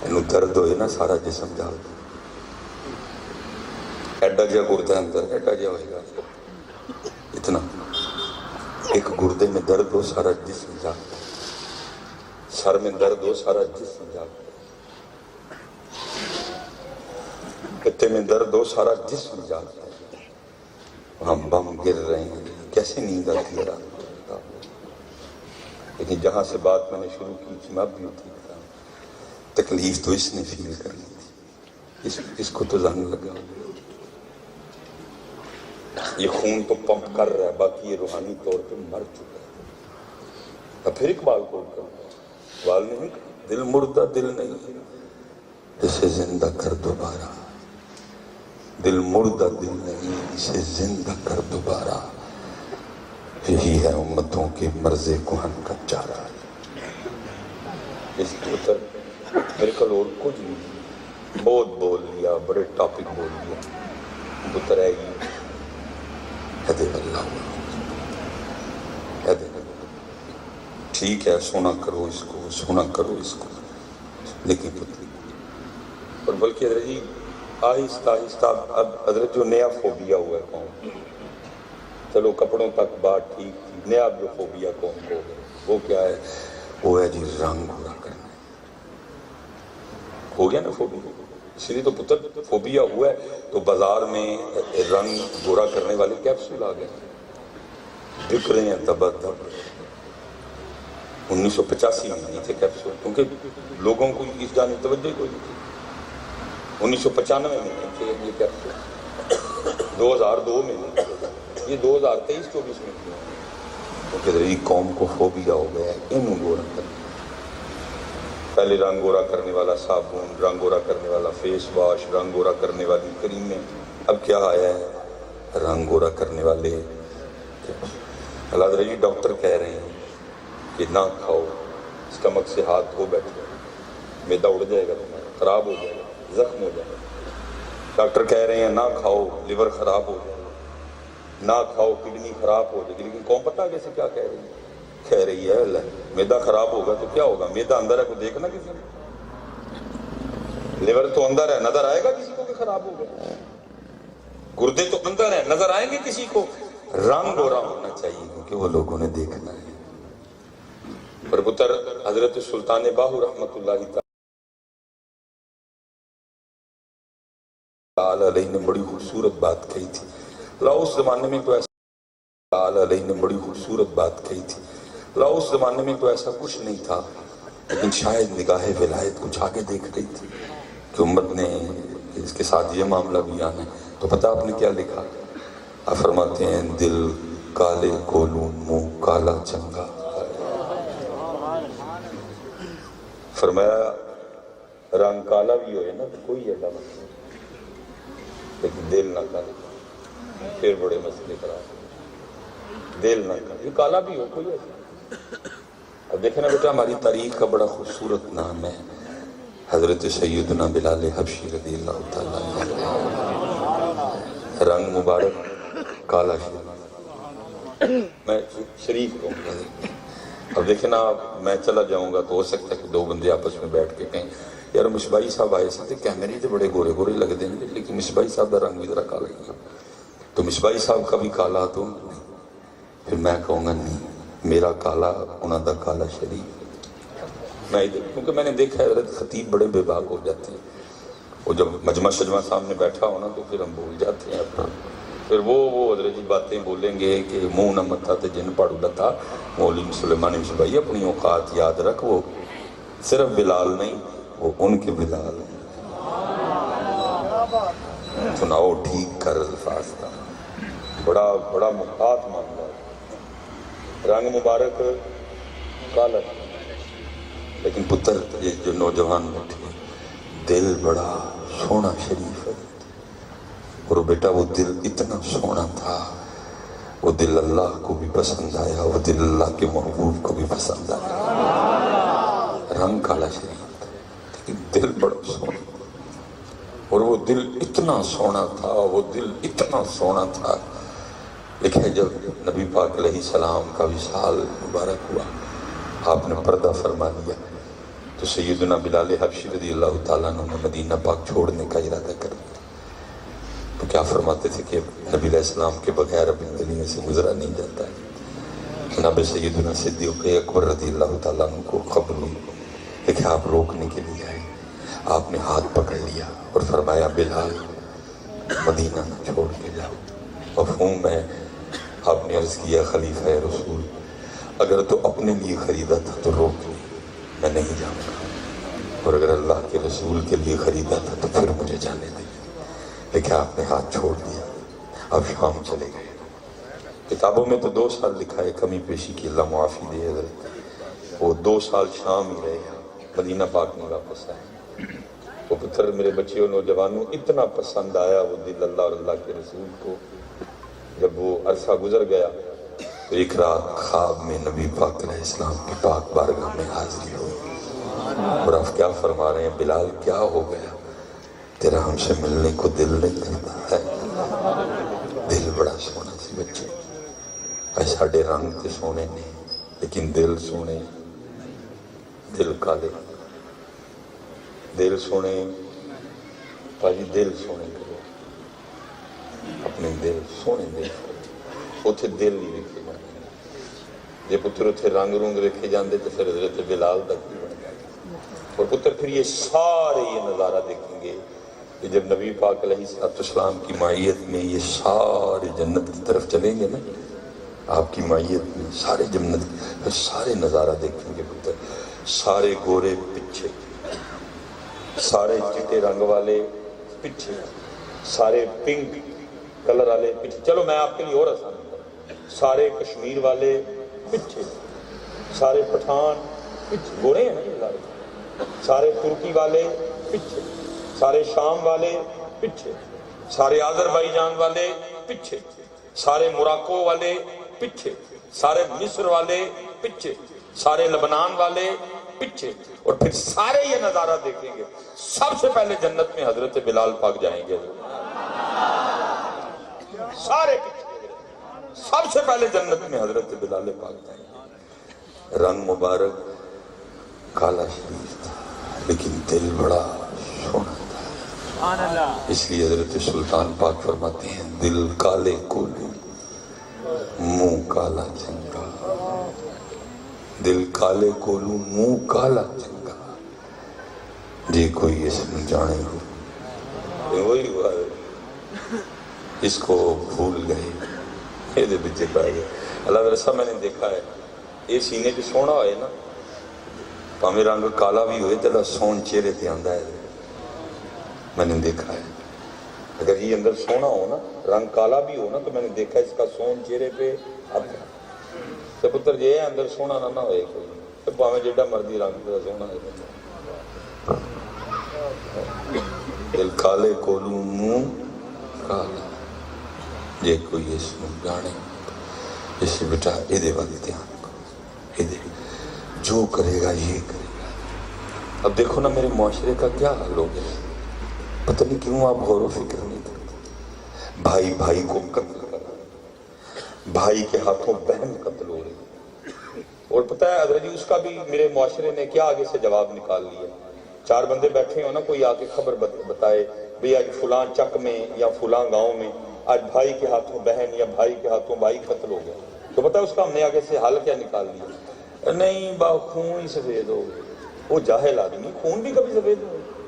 اینو درد ہوئے نا سارا جسم جال دے، ایڈا جا گردہ اندر ایڈا جا ہوئے گا، اتنا ایک گردے میں درد ہو سارا جسم جال دے، سر میں درد ہو سارا جسم جال دے، پتے میں درد ہو سارا جسم جال دے، ہم بم گر رہے ہیں، کیسے نیند آتی ہے رات کو؟ لیکن جہاں سے بات میں نے شروع کی تھی میں اب بھی اٹھی تھا، تکلیف تو اس نے فیل کرنی تھی، اس کو تو زنگ لگا، یہ خون تو پمپ کر رہا ہے، باقی یہ روحانی طور پہ مر چکا ہے۔ اب پھر اقبال کو اقبال نے دل مردہ دل نہیں، اسے زندہ کر دوبارہ، دل مردہ دل نہیں، اسے زندہ کر دوبارہ، یہی ہے امتوں کے مرض کہن کا چارہ۔ اس کے اوپر میرے کل اور کچھ نہیں، بہت بول لیا، بڑے ٹاپک بول لیا، بتر ہے گی حد اللہ، حد ٹھیک ہے، سونا کرو اس کو، سونا کرو اس کو، لیکن اور بلکہ حضرت جی آہستہ آہستہ اب حضرت جو نیا فوبیا ہوا ہے قوم، چلو کپڑوں تک بات ٹھیک تھی، نیا جو فوبیا قوم کو ہو گیا وہ کیا ہے؟ وہ ہے جی رنگ گورا کرنا، ہو گیا نا فوبیا۔ اس لیے تو پتر فوبیا ہوا ہے تو بازار میں رنگ گورا کرنے والے کیپسول آ گئے، بک رہے ہیں دبا دب۔ 1985 میں نہیں تھے کیپسول، کیونکہ لوگوں کو اس جانب توجہ کوئی نہیں تھی۔ 1995 میں نہیں تھے یہ کیپسول، 2002 میں نہیں تھے، یہ 2023-24 میں تھے، کیونکہ یہ قوم کو فوبیا ہو گیا ہے انہوں گورا کرنا۔ پہلے رنگ گورا کرنے والا صابن، رنگ گورا کرنے والا فیس واش، رنگ گورا کرنے والی کریمیں، اب کیا آیا ہے؟ رنگ گورا کرنے والے۔ اللہ حضرت جی ڈاکٹر کہہ رہے ہیں کہ نہ کھاؤ، اسٹمک سے ہاتھ دھو بیٹھو، میدا اڑ جائے گا تمہارا، خراب ہو جائے گا، زخم ہو جائے گا۔ ڈاکٹر کہہ رہے ہیں نہ کھاؤ، لیور خراب ہو جائے گا، نہ کھاؤ کڈنی خراب ہو جائے گی، لیکن قوم پتہ کیسے کیا کہہ رہی ہے؟ کہہ رہی ہے اللہ میدا خراب ہوگا تو کیا ہوگا؟ میدا اندر ہے، کو دیکھنا کسی نے؟ لیور تو اندر ہے، نظر آئے گا کسی کو کہ خراب ہو گیا؟ گردے تو اندر ہیں، نظر آئیں گے کسی کو؟ رنگ گورا ہونا چاہیے کیونکہ وہ لوگوں نے دیکھنا ہے۔ پر پتر حضرت سلطان باہو رحمت اللہ تعالی علیہ نے بڑی خوبصورت بات کہی تھی۔ اللہ اس زمانے میں تو ایسا تعالی علیہ نے بڑی خوبصورت بات کہی تھی، اللہ اس زمانے میں تو ایسا کچھ نہیں تھا، لیکن شاید نگاہ ولایت کچھ آگے دیکھ رہی تھی کہ امت نے اس کے ساتھ یہ معاملہ بھی آنا ہے۔ تو پتہ آپ نے کیا لکھا؟ آپ فرماتے ہیں دل کالے کولوں منہ کالا چنگا، فرمایا رنگ کالا بھی ہوئے نا تو کوئی اللہ مسئلہ، لیکن دل نہ کالا پھر بڑے مسئلے خراب، دل نہ کالا، یہ کالا بھی ہو کوئی ایسا۔ اب دیکھیں نا بیٹا ہماری تاریخ کا بڑا خوبصورت نام ہے حضرت سیدنا بلال حبشی رضی اللہ تعالیٰ عنہ، رنگ مبارک کالا شریف، میں شریف کہوں گا۔ اب دیکھیں نا میں چلا جاؤں گا تو ہو سکتا ہے کہ دو بندے آپس میں بیٹھ کے کہیں یار مصباحی صاحب آئے سے کیمرے تو بڑے گورے گورے لگ دیں گے لیکن مصباحی صاحب کا رنگ بھی ذرا کالا ہی، تو مصباحی صاحب کا بھی کالا تو نہیں، پھر میں کہوں گا نہیں میرا کالا انہوں دا کالا شریف۔ میں کیونکہ میں نے دیکھا ہے حضرت خطیب بڑے بے باک ہو جاتے ہیں، وہ جب مجمع شجمع سامنے بیٹھا ہونا تو پھر ہم بھول جاتے ہیں اپنا، پھر وہ حضرت جی باتیں بولیں گے کہ منہ نہ متھا تے جن پاڑو لتا، مولوی سلیمان مصباحی اپنی اوقات یاد رکھ، وہ صرف بلال نہیں وہ ان کے بلال ہیں، سناؤ ٹھیک کر الفاظ کا، بڑا محتاط معاملہ ہے۔ رنگ مبارک کالا، لیکن پتر یہ جو نوجوان بیٹھے دل بڑا سونا شریف ہے، اور بیٹا وہ دل اتنا سونا تھا، وہ دل اللہ کو بھی پسند آیا، وہ دل اللہ کے محبوب کو بھی پسند آیا۔ رنگ کالا شریف لیکن دل بڑا سونا، اور وہ دل اتنا سونا تھا، وہ دل اتنا سونا تھا، لیکن جب نبی پاک علیہ السلام کا وصال مبارک ہوا، آپ نے پردہ فرما لیا، تو سیدنا بلال حبشی رضی اللہ تعالیٰ عنہ نے مدینہ پاک چھوڑنے کا ارادہ کر دیا۔ تو کیا فرماتے تھے کہ نبی علیہ السلام کے بغیر اپنی گلی سے گزرا نہیں جاتا ہے۔ جناب سیدنا صدیق اکبر رضی اللہ تعالیٰ عنہ کو خبر ہوئی، لیکن آپ روکنے کے لیے آئے، آپ نے ہاتھ پکڑ لیا اور فرمایا بلال مدینہ نہ چھوڑ کے جاؤ۔ مفہوم ہے، آپ نے عرض کیا خلیفہ رسول اگر تو اپنے لیے خریدا تھا تو روک لے، میں نہیں جاؤں گا، اور اگر اللہ کے رسول کے لیے خریدا تھا تو پھر مجھے جانے دے، لیکن آپ نے ہاتھ چھوڑ دیا۔ اب شام چلے گئے، کتابوں میں تو 2 سال لکھا ہے، کمی پیشی کی اللہ معافی دے حضرت، وہ 2 سال شام ہی رہے، مدینہ پاک میں واپس آئے۔ وہ پتر میرے بچیوں نوجوانوں اتنا پسند آیا وہ دل اللہ اور اللہ کے رسول کو، جب وہ عرصہ گزر گیا تو ایک رات خواب میں نبی پاک علیہ السلام کی پاک بارگاہ میں حاضری ہوئی، اور آپ کیا فرما رہے ہیں بلال کیا ہو گیا، تیرا ہم سے ملنے کو دل نہیں کرتا ہے؟ دل بڑا سونا سی بچے، ساڑھے رنگ تے سونے نے لیکن دل سونے، دل کالے، دل سونے، پاجی دل سونے کرو، اپنے دل سونے دل کرو۔ اتنے دل نہیں ویکھے جاندے جے پتر اتنے رنگ رنگ ویکھے جاندے تو پھر حضرت بلال تک بھی بن جاتا اور پتر پھر یہ سارے یہ نظارہ دیکھیں گے کہ جب نبی پاک علیہ السلام کی معیت میں یہ سارے جنت کی طرف چلیں گے نا آپ کی معیت میں سارے جنت سارے نظارہ دیکھیں گے پتر سارے گورے پیچھے سارے چٹے رنگ والے پیچھے سارے پنک کلر والے پیچھے چلو میں آپ کے لیے اور آسان کروں سارے کشمیر والے پیچھے سارے پٹھان پیچھے گورے ہیں نا یہ سارے ترکی والے پیچھے سارے شام والے پیچھے سارے آذربائیجان والے پیچھے سارے موراکو والے پیچھے سارے مصر والے پیچھے سارے لبنان والے پیچھے اور پھر سارے یہ نظارہ دیکھیں گے سب سے پہلے جنت میں حضرت بلال پاک جائیں گے سارے پیچھے سب سے پہلے جنت میں حضرت بلال پاک جائیں گے رنگ مبارک کالا شریف تھا لیکن دل بڑا سونا تھا اس لیے حضرت سلطان پاک فرماتے ہیں دل کالے کولو منہ کالا چنگا دل کالے کولو منہ کالا چنگا جے کوئی اس میں جانے ہو وہی بات اس کو بھول گئے یہ دے بچے پائے گئے اللہ رسا میں نے دیکھا ہے یہ سینے پہ سونا ہوئے نا پامی رنگ کالا بھی ہوئے جلہ سون چہرے پہ آندہ ہے میں نے دیکھا ہے اگر یہ اندر سونا ہو نا رنگ کالا بھی ہو نا تو میں نے دیکھا اس کا سون چہرے پہ آتا ہے تو پتر یہ ہے اندر سونا نہ ہوئے کوئی تو پامی جیڑا مردی رنگ پہ سونا ہے دل کالے کولو منہ کالا جے کوئی اس میں جانے اس سے بیٹا ایدے والی دھیان کو ایدے جو کرے گا یہ کرے گا اب دیکھو نا میرے معاشرے کا کیا حال ہو گیا پتہ نہیں کیوں آپ غور و فکر نہیں کرتے بھائی بھائی کو قتل کر رہا بھائی کے ہاتھوں بہن قتل ہو رہی اور پتہ ہے حضرت جی اس کا بھی میرے معاشرے نے کیا آگے سے جواب نکال لیا چار بندے بیٹھے ہو نا کوئی آگے خبر بتائے بھئی آج فلاں چک میں یا فلاں گاؤں میں آج بھائی کے ہاتھوں بہن یا بھائی کے ہاتھوں بھائی قتل ہو گیا تو پتہ ہے اس کا ہم نے آگے سے حل کیا نکال لیا نہیں با خون ہی سفید ہو گیا وہ جاہل آدمی خون بھی کبھی سفید ہو گیا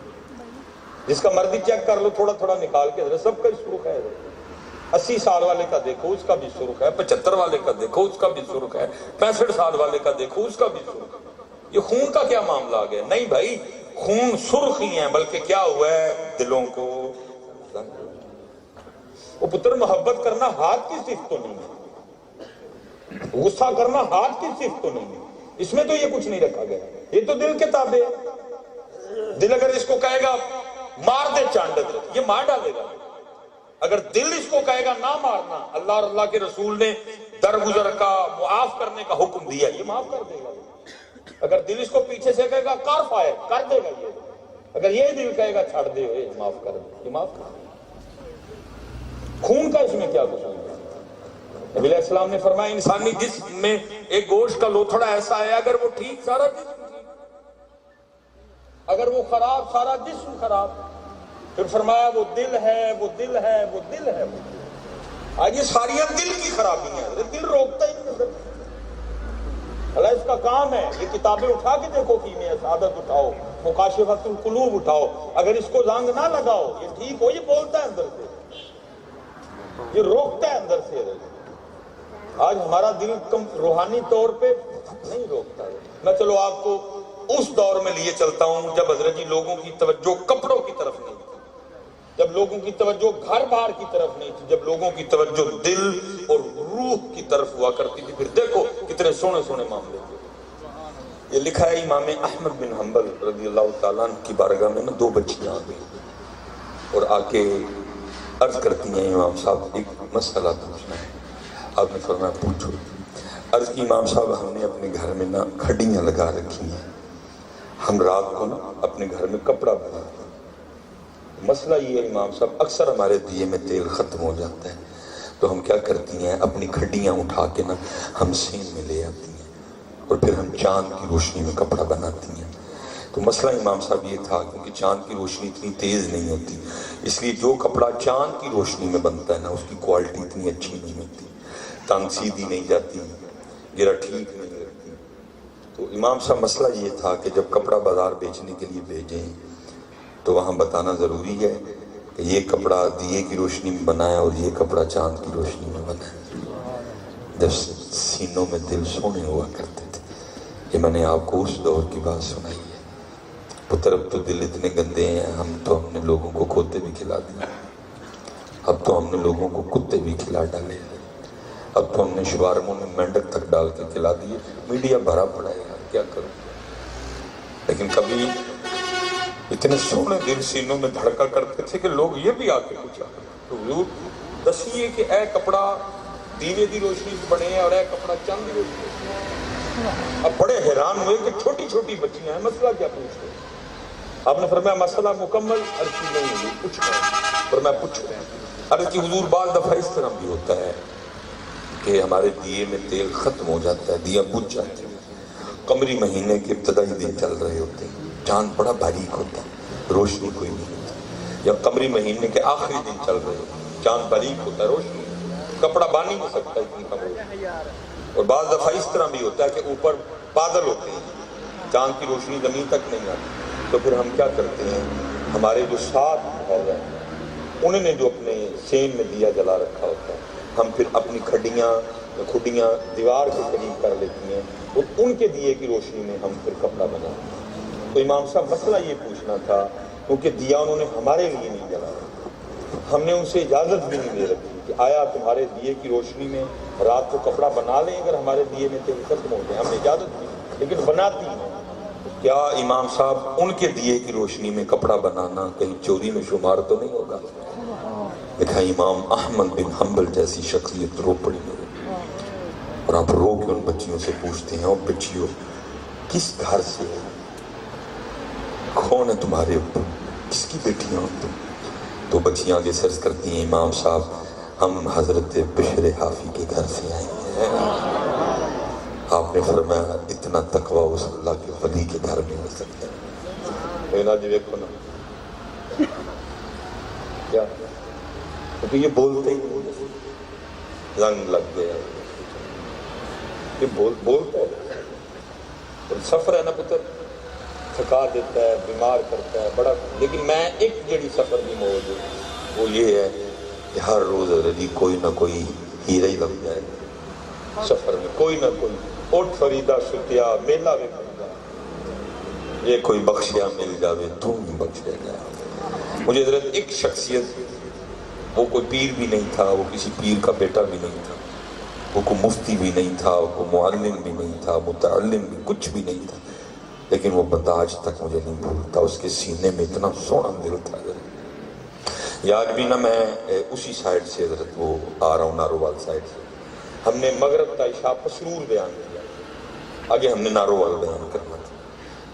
جس کا مرضی چیک کر لو تھوڑا تھوڑا نکال کے سب کا سرخ ہے 80 سال والے کا دیکھو اس کا بھی سرخ ہے 75 والے کا دیکھو اس کا بھی سرخ ہے 65 سال والے کا دیکھو اس کا بھی سرخ ہے یہ خون کا کیا معاملہ آ گیا نہیں بھائی خون سرخ ہی ہیں بلکہ کیا ہوا ہے دلوں کو وہ پتر محبت کرنا ہاتھ کی صفت تو نہیں ہے غصہ کرنا ہاتھ کی صفت تو نہیں ہے اس میں تو یہ کچھ نہیں رکھا گیا یہ تو دل کے تابع ہے دل اگر اس کو کہے گا مار دے چاندت یہ مار ڈالے گا اگر دل اس کو کہے گا نہ مارنا اللہ اور اللہ کے رسول نے درگزر کا معاف کرنے کا حکم دیا یہ معاف کر دے گا اگر دل اس کو پیچھے سے کہے گا کار فائر کر دے گا یہ اگر یہ دل کہے گا چھڑ دے معاف کر دے یہ معاف کر دے خون کا اس میں کیا کچھ نہیں نبی علیہ السلام نے فرمایا انسانی جسم میں ایک گوشت کا لوتھڑا ایسا ہے اگر وہ ٹھیک سارا جسم ٹھیک اگر وہ خراب سارا جسم خراب پھر فرمایا وہ دل ہے وہ دل ہے وہ دل ہے آج یہ ساری دل کی خرابی ہیں دل روکتا ہی نہیں اللہ اس کا کام ہے یہ کتابیں اٹھا کے دیکھو کیمیا سعادت اٹھاؤ مکاشفۃ القلوب اٹھاؤ اگر اس کو زنگ نہ لگاؤ یہ ٹھیک ہو یہ بولتا ہے اندر سے یہ روکتا ہے اندر سے آج ہمارا دل روحانی طور پہ نہیں روکتا ہے میں چلو آپ کو اس دور میں لیے چلتا ہوں جب حضرت جی لوگوں کی توجہ کپڑوں کی طرف نہیں تھی جب لوگوں کی توجہ گھر بار کی طرف نہیں تھی جب لوگوں کی توجہ دل اور روح کی طرف ہوا کرتی تھی پھر دیکھو کتنے سونے سونے معاملے تھے یہ لکھا ہے امام احمد بن حنبل رضی اللہ تعالیٰ عنہ کی بارگاہ میں نا 2 بچیاں آ گئی اور آ کے عرض کرتی ہیں امام صاحب ایک مسئلہ پوچھنا ہے آپ نے فرمایا پوچھو عرض کی امام صاحب ہم نے اپنے گھر میں نا کھڈیاں لگا رکھی ہیں ہم رات کو نا اپنے گھر میں کپڑا بناتے ہیں مسئلہ یہ ہے امام صاحب اکثر ہمارے دیے میں تیل ختم ہو جاتا ہے تو ہم کیا کرتی ہیں اپنی کھڈیاں اٹھا کے نا ہم سین میں لے آتی ہیں اور پھر ہم چاند کی روشنی میں کپڑا بناتی ہیں تو مسئلہ امام صاحب یہ تھا کیونکہ چاند کی روشنی اتنی تیز نہیں ہوتی اس لیے جو کپڑا چاند کی روشنی میں بنتا ہے نا اس کی کوالٹی اتنی اچھی نہیں ہوتی ٹانگ سیدھی نہیں جاتی، گرا ٹھیک نہیں لگتی۔ تو امام صاحب مسئلہ یہ تھا کہ جب کپڑا بازار بیچنے کے لیے بھیجیں تو وہاں بتانا ضروری ہے کہ یہ کپڑا دیے کی روشنی میں بنا ہے اور یہ کپڑا چاند کی روشنی میں بنا ہے۔ جب سینوں میں دل سونے ہوا کرتے تھے، یہ میں نے آپ کو اس دور کی بات سنائی ہے۔ پتر اب تو دل اتنے گندے ہیں، ہم نے لوگوں کو کھوتے بھی کھلا دیا، اب تو ہم نے لوگوں کو کتے بھی کھلا ڈالے، اب تو ہم نے شوارموں میں مینڈک تک ڈال کے کھلا دیے۔ میڈیا بھرا پڑا ہے یار، کیا کروں۔ لیکن کبھی اتنے سونے دل سینوں میں دھڑکا کرتے تھے کہ لوگ یہ بھی آ کے پوچھا تو حضور دسیے کہ اے کپڑا دیوے دی روشنی سے بنے ہیں اور اے کپڑا چند دی روشنی سے۔ اب بڑے حیران ہوئے کہ چھوٹی چھوٹی بچیاں ہیں، مسئلہ کیا پوچھتے ہیں؟ آپ نے فرمایا مسئلہ مکمل عرضی نہیں ہوئی، پوچھ رہے پر میں پوچھ رہے ہیں۔ عرض کی حضور بعض دفعہ اس طرح بھی ہوتا ہے کہ ہمارے دیے میں تیل ختم ہو جاتا ہے، دیا بجھ جاتی ہے، قمری مہینے کے ابتدائی دن چل رہے ہوتے ہیں، چاند بڑا باریک ہوتا ہے، روشنی کوئی نہیں ہوتی، یا قمری مہینے کے آخری دن چل رہے ہوتے ہیں، چاند باریک ہوتا ہے، روشنی کپڑا بان ہی نہیں سکتا اتنی کم روشنی۔ اور بعض دفعہ اس طرح بھی ہوتا ہے کہ اوپر بادل ہوتے ہیں، چاند کی روشنی زمین تک نہیں آتی، تو پھر ہم کیا کرتے ہیں، ہمارے جو ساتھ گھر ہیں انہوں نے جو اپنے سین میں دیا جلا رکھا ہوتا ہے، ہم پھر اپنی کھڈیاں دیوار کے قریب کر لیتی ہیں اور ان کے دیے کی روشنی میں ہم پھر کپڑا بناتے ہیں۔ تو امام صاحب مسئلہ یہ پوچھنا تھا، کیونکہ دیا انہوں نے ہمارے لیے نہیں جلایا، ہم نے ان سے اجازت بھی نہیں دے رکھی کہ آیا تمہارے دیے کی روشنی میں رات کو کپڑا بنا لیں اگر ہمارے دیے میں تیل ختم ہو گئے، ہم نے اجازت دی لیکن بناتی ہیں۔ کیا امام صاحب ان کے دیے کی روشنی میں کپڑا بنانا کہیں چوری میں شمار تو نہیں ہوگا؟ دیکھا امام احمد بن حنبل جیسی شخصیت رو پڑی ہے، اور آپ رو کے ان بچیوں سے پوچھتے ہیں، اور بچیوں کس گھر سے ہے، کون ہے تمہارے اوپر، کس کی بیٹیاں ہو تم؟ تو بچیاں آگے سرچ کرتی ہیں، امام صاحب ہم حضرت بشر حافی کے گھر سے آئے ہیں۔ آپ نے فرمایا اتنا تقویٰ اس اللہ کے ولی کے گھر میں ہو سکتا ہے؟ جی دیکھو نا کیا، کیونکہ یہ بولتے ہی نہیں، رنگ لگ گیا، یہ بولتا ہے، اور سفر ہے نا پتر، تھکا دیتا ہے، بیمار کرتا ہے بڑا۔ لیکن میں ایک جڑی سفر کی موج ہے وہ یہ ہے کہ ہر روز رضی کوئی نہ کوئی ہیرا ہی لگ جائے سفر میں، کوئی نہ کوئی اوٹ فریدہ ستیا میلہ بھی کرتا، یہ کوئی بخشیا مل جاوے تو نہیں بخشیا جائے۔ مجھے حضرت ایک شخصیت، وہ کوئی پیر بھی نہیں تھا، وہ کسی پیر کا بیٹا بھی نہیں تھا، وہ کوئی مفتی بھی نہیں تھا، وہ کوئی معلم بھی نہیں تھا، متعلم بھی کچھ بھی نہیں تھا، لیکن وہ بندہ آج تک مجھے نہیں بھولتا، اس کے سینے میں اتنا سونا دل تھا۔ یا آج بھی نا میں اسی سائڈ سے حضرت وہ آ رہا ہوں، نارووال سائڈ سے، ہم نے مغرب کا عشاء پسرور بیان کیا، آگے ہم نے نارووال بیان کرنا تھا۔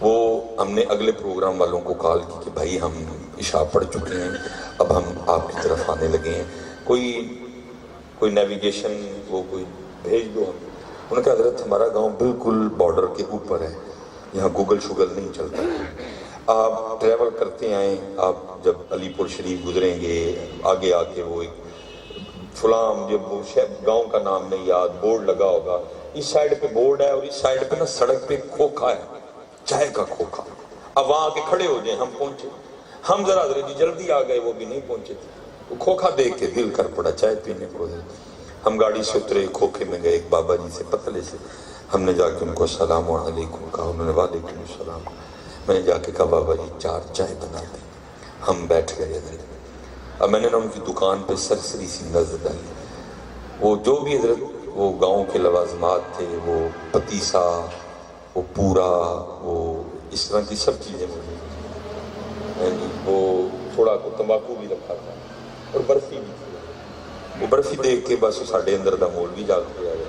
وہ ہم نے اگلے پروگرام والوں کو کال کی کہ بھائی ہم عشاء پڑھ چکے ہیں، اب ہم آپ کی طرف آنے لگے ہیں، کوئی نیویگیشن وہ کوئی بھیج دو ہم۔ انہوں نے کہا حضرت ہمارا گاؤں بالکل بارڈر کے اوپر ہے، یہاں گوگل شوگل نہیں چلتا، آپ ٹریول کرتے آئیں، آپ جب علی پور شریف گزریں گے آگے آ کے وہ ایک فلاں، جب وہ گاؤں کا نام نہیں یاد، بورڈ لگا ہوگا، اس سائڈ پہ بورڈ ہے اور اس سائڈ پہ نا سڑک پہ کھوکھا ہے، چائے کا کھوکھا، اب وہاں آ کے کھڑے ہو جائیں۔ ہم پہنچے، ہم ذرا حضرت جلدی آ گئے، وہ بھی نہیں پہنچے تھے، وہ کھوکھا دیکھ کے دل کر پڑا چائے پینے کو۔ ہم گاڑی سے اترے، کھوکھے میں گئے، ایک بابا جی سے پتلے سے، ہم نے جا کے ان کو السلام علیکم کہا، انہوں نے وعلیکم السلام، میں نے جا کے کہا بابا جی 4 چائے بنا دیں، ہم بیٹھ گئے حضرت۔ اب میں نے نا ان کی دکان پہ سرسری سی نظر ڈالی، وہ جو بھی حضرت وہ گاؤں کے لوازمات تھے، وہ پتیسا، وہ پورا، وہ اس طرح کی سب چیزیں موجود تھیں، وہ تھوڑا کو تمباکو بھی رکھا تھا اور برفی بھی تھی۔ وہ برفی دیکھ کے بس ساڈے اندر دا مول بھی جاگ کے آیا،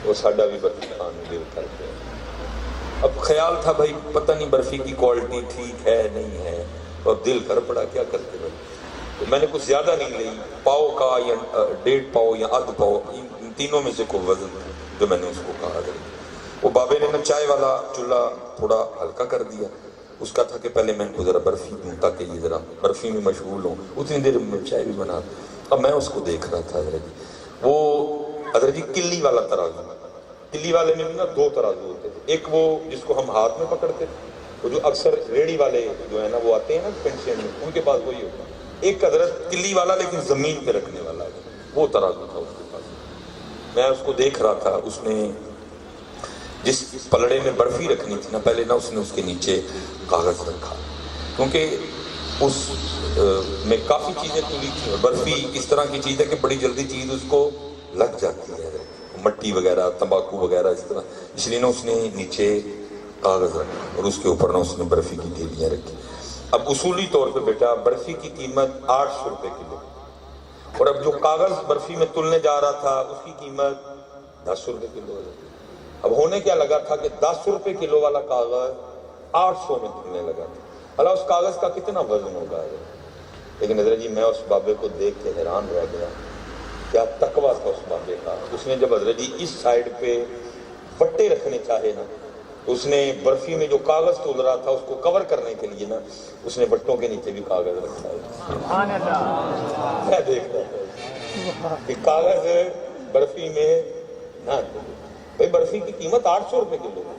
وہ ساڈا بھی برفی کھان میں دل کر کے۔ اب خیال تھا بھائی پتہ نہیں برفی کی کوالٹی ٹھیک ہے نہیں ہے، اور دل کر پڑا کیا کرتے بھائی۔ تو میں نے کچھ زیادہ نہیں لی، پاؤ کا یا 1.5 پاؤ یا آدھ پاؤ، ان تینوں میں سے کوئی وزن جو میں نے اس کو کہا۔ وہ بابے نے نا چائے والا چولہا تھوڑا ہلکا کر دیا، اس کا تھا کہ پہلے میں ان کو ذرا برفی دوں تاکہ یہ ذرا برفی میں مشغول ہوں، اتنی دیر میں چائے بھی بنا۔ اب میں اس کو دیکھ رہا تھا حضرت، وہ حضرت جی کلی والا ترازو، کلی والے میں بھی نا دو ترازو ہوتے تھے، ایک وہ جس کو ہم ہاتھ میں پکڑتے تھے، وہ جو اکثر ریڑھی والے جو ہے نا وہ آتے ہیں نا پینشن میں، ان کے پاس وہی ہوتا ہے، ایک حضرت کلی والا لیکن زمین پہ رکھنے والا، وہ ترازو تھا اس کے پاس۔ میں اس کو دیکھ رہا تھا، اس نے جس پلڑے میں برفی رکھنی تھی نا، پہلے نا اس نے اس کے نیچے کاغذ رکھا، کیونکہ اس میں کافی چیزیں تلی تھیں، اور برفی اس طرح کی چیز ہے کہ بڑی جلدی چیز اس کو لگ جاتی ہے، مٹی وغیرہ تمباکو وغیرہ اس طرح، اس لیے نا اس نے نیچے کاغذ رکھا اور اس کے اوپر نا اس نے برفی کی تھیلیاں رکھی۔ اب اصولی طور پہ بیٹا برفی کی قیمت 800 روپے کلو، اور اب جو کاغذ برفی میں تلنے جا رہا تھا اس کی قیمت 10 روپے کلو ہے۔ اب ہونے کیا لگا تھا کہ 10 روپے کلو والا کاغذ 800 میں تلنے لگا تھا، اللہ اس کاغذ کا کتنا وزن ہوگا؟ لیکن حضرت جی میں اس بابے کو دیکھ کے حیران رہ گیا، کیا تقویٰ تھا اس بابے کا۔ اس نے جب حضرت جی اس سائیڈ پہ بٹے رکھنے چاہے نا، تو اس نے برفی میں جو کاغذ تول رہا تھا اس کو کور کرنے کے لیے نا اس نے بٹوں کے نیچے بھی کاغذ رکھا ہے۔ میں دیکھ رہا تھا کہ کاغذ برفی میں نہ دے۔ بھئی برفی کی قیمت 800 روپے کلو ہے،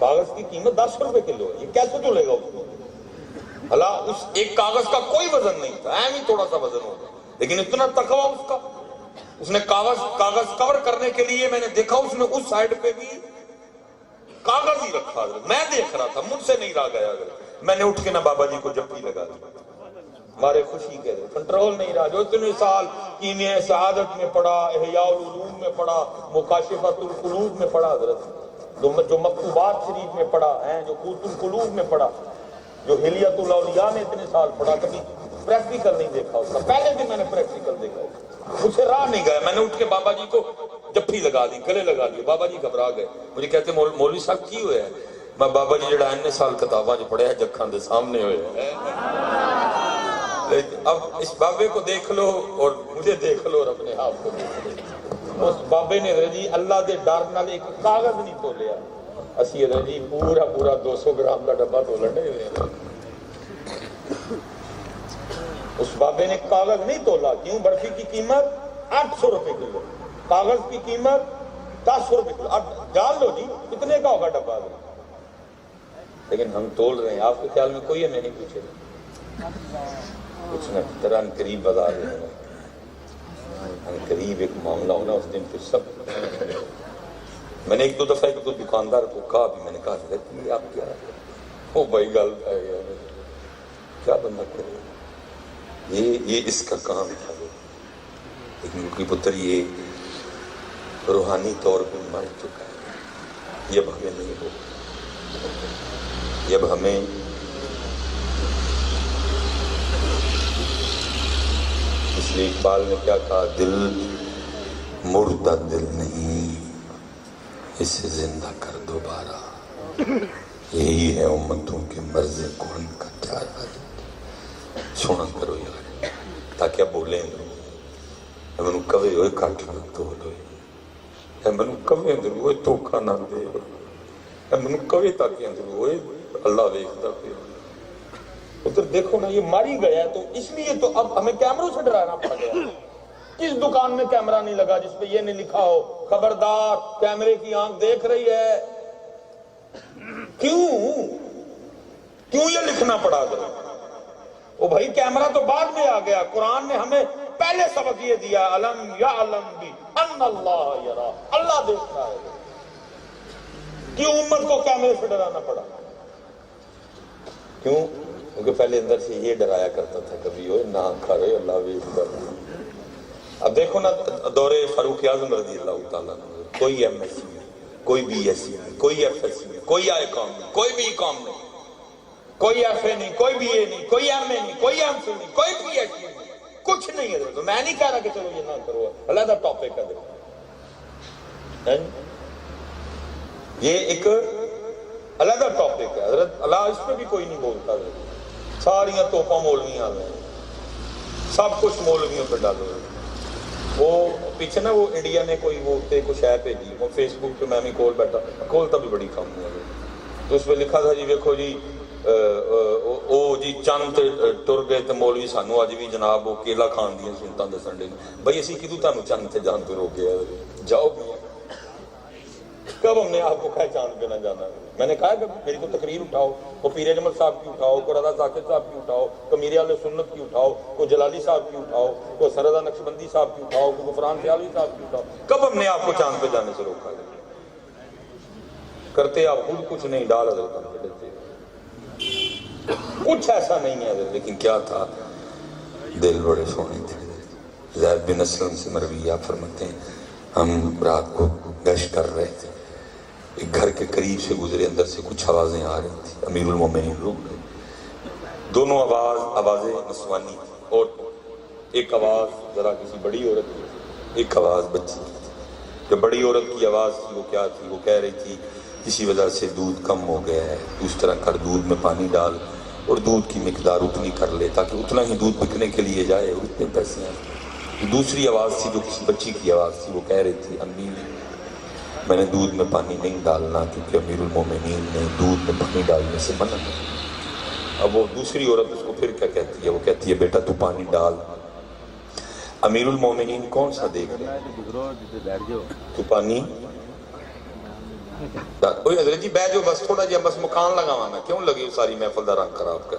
کاغذ کی قیمت 10 روپے کلو ہے، یہ کیسے تولے گا اس کو؟ اللہ اس ایک کاغذ کا کوئی وزن نہیں تھا، اہم ہی تھوڑا سا وزن ہوگا، لیکن اتنا تقویٰ اس کا، اس نے کاغذ کور کرنے کے لیے، میں نے دیکھا اس نے اس سائیڈ پہ بھی کاغذ ہی رکھا، میں دیکھ رہا تھا، مجھ سے نہیں رہا گیا، میں نے اٹھ کے نا بابا جی کو جپی لگا دی، ہمارے خوشی کے دے کنٹرول نہیں رہا۔ جو اتنے سال کیمیہ سعادت میں پڑھا، احیاء العلوم میں پڑھا، مکاشفۃ القلوب میں پڑھا حضرت، جو مکتوبات شریف میں پڑھا ہے، جو قوت القلوب میں پڑھا، جو حلیت الاولیاء میں اتنے سال پڑھا، کبھی پریکٹیکل نہیں دیکھا اس کا، پہلے بھی میں نے پریکٹیکل دیکھا، مجھ سے راہ نہیں گیا، میں نے اٹھ کے بابا جی کو جپھی لگا دی، گلے لگا دی، بابا جی گھبرا گئے، مجھے کہتے مولوی صاحب کی ہوئے ہیں؟ میں بابا جی جڑا اتنے سال کتاباں جو پڑھے ہیں جکھاں دے سامنے ہوئے ہیں۔ اب اس بابے کو دیکھ لو اور مجھے دیکھ لو اور اپنے آپ کو دیکھ لو۔ اس بابے نے حضرت جی اللہ دے ڈر نال ایک کاغذ نہیں تولیا، اسی حضرت جی پورا 200 گرام کا ڈبہ تولنے ہوئے ہیں۔ اس بابے نے کاغذ نہیں تولا، کیوں؟ برفی کی قیمت 800 روپے کلو، کاغذ کی قیمت 10 روپے کلو، اب جان لو جی کتنے کا ہوگا ڈبہ، لیکن ہم تول رہے ہیں۔ آپ کے خیال میں کوئی ہمیں نہیں پوچھے کچھ نہ طرح قریب بازار رہے ہیں، قریب ایک معاملہ ہونا، اس دن پھر سب میں نے ایک دو دفعہ ایک دو دکاندار کو کہا بھی، میں نے کہا یہ آپ کیا وہ بھائی گل پہ گیا، کیا بندہ کرے، یہ اس کا کام تھا، لیکن کی پتر یہ روحانی طور پہ مر چکا ہے، یہ اب ہمیں نہیں ہو، یہ اب ہمیں اس لیے اقبال نے کیا کہا، دل مردہ دل نہیں اسے زندہ کر دوبارہ، یہی ہے امتوں کے مرض کون کا چارہ۔ سونا کرو یار تاکہ اب بولیں لوگ، میں نے کبھی ہوئے کاٹ نہ تول ہوئے، میں نے کبھی اندر ہوئے توکہ نہ دے، میں نے کبھی تاکہ اندر ہوئے اللہ دیکھتا پھر ادھر دیکھو نا، یہ ماری گیا ہے، تو اس لیے تو اب ہمیں کیمروں سے ڈرانا پڑ گیا۔ کس دکان میں کیمرہ نہیں لگا جس پہ یہ نہیں لکھا ہو خبردار کیمرے کی آنکھ دیکھ رہی ہے؟ کیوں یہ لکھنا پڑا گیا؟ او بھائی کیمرہ تو بعد میں آ گیا، قرآن نے ہمیں پہلے سبق یہ دیا، علم یعلم بی ان اللہ یرا، اللہ دیکھتا ہے۔ کیوں امت کو کیمرے سے ڈرانا پڑا؟ کیوں؟ کیونکہ پہلے اندر سے یہ ڈرایا کرتا تھا کبھی ہوئے نہ کھارے اللہ ویکھتا۔ اب دیکھو نا دور فاروق اعظم رضی اللہ تعالیٰ عنہ، کوئی ایم ایس سی میں، کوئی بی ایس سی میں، کوئی ایف ایس سی میں، کوئی آئی کام میں، کوئی بی کام میں، کوئی ایف اے نہیں، کوئی بی اے نہیں، کوئی ایم اے نہیں، کوئی ایم سی نہیں، کوئی پی ایچ ڈی نہیں، کچھ نہیں ہے۔ تو میں نہیں کہہ رہا کہ چلو یہ نہ کرو، علیحدہ ٹاپک ہے، یہ ایک علیحدہ ٹاپک ہے حضرت، اللہ اس پہ بھی کوئی نہیں بولتا، ساریاں توپاں مولویاں آ گئے، سب کچھ مولویوں پہ ڈالو۔ وہ پیچھے نا وہ انڈیا نے کوئی وہ کچھ ایپ بھیجی، وہ فیس بک پہ میں بھی کول بیٹھا، کھولتا بھی بڑی کم ہوا، تو اس پہ لکھا تھا جی دیکھو جی او جی چند ٹر گئے تو مولوی سانو اج بھی جناب وہ کیلا کھان دیا سنتاں دسن دے بھائی اسی کدوں تانوں چند تے جان تو روکیا جاؤ کب ہم نے آپ کو کہا چاند پہ نہ جانا میں نے کہا کہ میری کو تقریر اٹھاؤ کو پیر اجمل صاحب کی اٹھاؤ کو رضا ذاکر صاحب کی اٹھاؤ کو میرے اہل سنت کی اٹھاؤ کو جلالی صاحب کی اٹھاؤ کو سردا نقشبندی صاحب کی اٹھاؤ کو غفران سیالوی صاحب کی اٹھاؤ کب ہم نے آپ کو چاند پہ جانے سے روکا کرتے آپ خود کچھ نہیں ڈال حضرت ہم پہ دیتے کچھ ایسا نہیں ہے لیکن کیا تھا دل بڑے سونے تھے زید بن اسلم سے مروی آپ فرماتے ہیں ہم رات کو گشت کر رہے تھے ایک گھر کے قریب سے گزرے اندر سے کچھ آوازیں آ رہی تھی امیر المومنین رک گئے دونوں آوازیں نسوانی تھی اور ایک آواز ذرا کسی بڑی عورت کی ایک آواز بچی کی تھی جو بڑی عورت کی آواز تھی وہ کیا تھی وہ کہہ رہی تھی کسی وجہ سے دودھ کم ہو گیا ہے اس طرح کر دودھ میں پانی ڈال اور دودھ کی مقدار اتنی کر لے تاکہ اتنا ہی دودھ بکنے کے لیے جائے اور اتنے پیسے ہیں دوسری آواز تھی جو کسی بچی کی آواز تھی وہ کہہ رہی تھی امی میں نے دودھ میں پانی نہیں ڈالنا کیونکہ امیر المومنین نے دودھ میں پانی ڈالنے سے منع کیا اب وہ دوسری عورت اس کو پھر کیا کہتی ہے وہ کہتی ہے بیٹا تو پانی ڈال امیر المومنین کون سا دیکھ رہے ہیں تو پانی کوئی حضرت جی بیٹھ جو بس تھوڑا جی بس مکان لگاوانا کیوں لگی ساری محفل دا رنگ خراب کر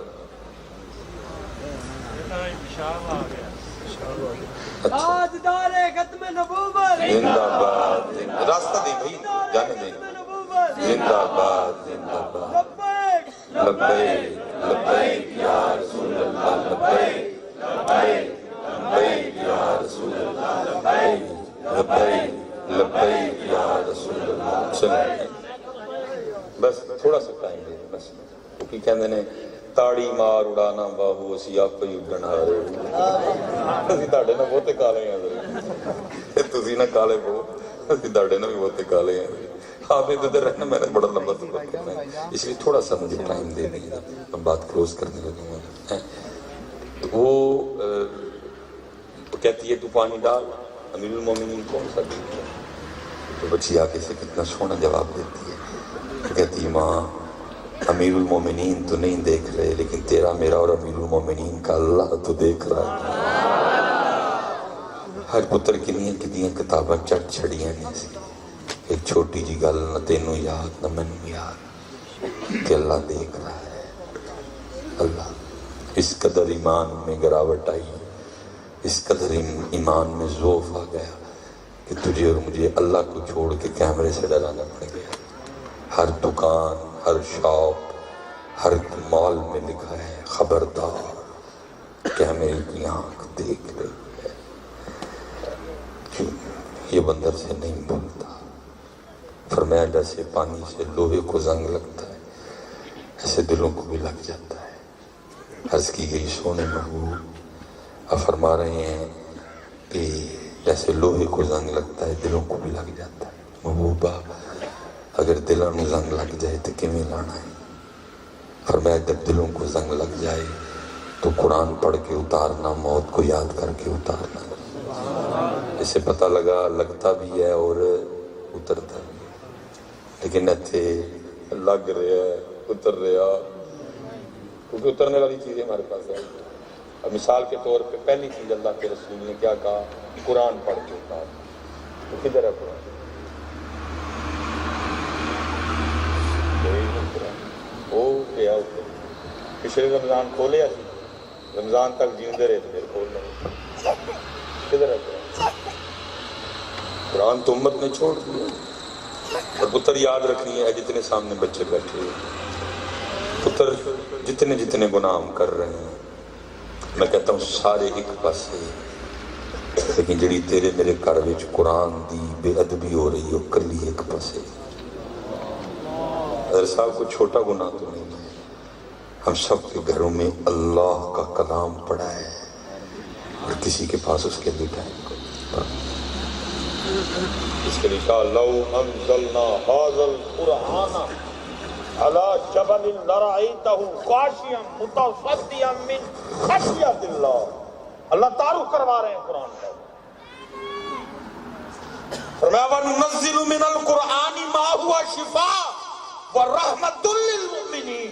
تاجدار ختم نبوت زندہ باد راستہ دیں بھائی جانے دیں زندہ باد زندہ باد لبیک لبیک یا رسول اللہ لبیک لبیک لبیک یا رسول اللہ لبیک لبیک لبیک یا رسول اللہ چلیں بس تھوڑا سا ٹائم دے بس کیونکہ کہندے نے تاڑی مار اڑانا باہو اسی آپ ہی اڈن ہارے اسی تاڑے نہ بہتے کالے ہیں تسی نہ کالے بہو اسی تاڑے نہ بھی بہتے کالے ہیں آپ ادھر رہنا میں نے بڑا لمبا سفر کرنا ہے اس لیے تھوڑا سا مجھے ٹائم دے دیں میں بات کلوز کرنے لگوں گا تو وہ کہتی ہے تو پانی ڈال امیر المومنین کون سا دیکھ ہے تو بچی آگے سے کتنا سونا جواب دیتی ہے کہتی ماں امیر المومنین تو نہیں دیکھ رہے لیکن تیرا میرا اور امیر المومنین کا اللہ تو دیکھ رہا ہے ہر پتر کنیاں کتاباں چٹ چھڑیاں نے ایک چھوٹی جی گل نہ تینوں یاد نہ مینوں یاد کہ اللہ دیکھ رہا ہے اللہ اس قدر ایمان میں گراوٹ آئی اس قدر ایمان میں ذوف آ گیا کہ تجھے اور مجھے اللہ کو چھوڑ کے کیمرے سے ڈرانا پڑ گیا ہر دکان ہر شاپ ہر مال میں لکھا ہے خبردار کیمرے کی آنکھ دیکھ رہی ہے کیوں یہ بندر سے نہیں بولتا فرمایا جیسے پانی سے لوہے کو زنگ لگتا ہے ایسے دلوں کو بھی لگ جاتا ہے عرض کی گئی سونے محبوب فرما رہے ہیں کہ جیسے لوہے کو زنگ لگتا ہے دلوں کو بھی لگ جاتا ہے محبوبہ اگر دلوں کو زنگ لگ جائے تو کیویں لانا ہے فرمایا جب دلوں کو زنگ لگ جائے تو قرآن پڑھ کے اتارنا موت کو یاد کر کے اتارنا اسے پتہ لگتا بھی ہے اور اترتا بھی ہے لیکن ایتھے لگ رہا ہے اتر رہا کیونکہ اترنے والی چیزیں ہمارے پاس ہے مثال کے طور پہ پہلی چیز اللہ کے رسول نے کیا کہا قرآن پڑھ کے اتار تو کدھر ہے قرآن وہ کیا پچھلے رمضان کھولے رمضان تک جیندے رہے پھر کھول رہے کدھر ہے قرآن قرآن تو امت نے چھوڑ دیا اور پتر یاد رکھنی ہے جتنے سامنے بچے بیٹھے پتر جتنے گناہ ہم کر رہے ہیں میں کہتا ہوں سارے ایک پاسے لیکن جڑی تیرے میرے گھر وچ قرآن دی بے ادبی ہو رہی ہو کلی ایک پاسے حضرت صاحب کو چھوٹا گناہ تو نہیں ہے ہم سب کے گھروں میں اللہ کا کلام پڑھا ہے اور کسی کے پاس اس کے لیے ٹائم اس کے لیے کہا لو انزلنا هذا القرآن على جبل لرأيته خاشعا متصدعا من خشية اللہ اللہ تعارف کروا رہے ہیں قرآن کا فرمایا وَنُنَزِّلُ مِنَ الْقُرْآنِ مَا هُوَ شِفَاءٌ وَرَحْمَةٌ لِّلْمُؤْمِنِينَ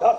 10।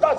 10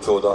14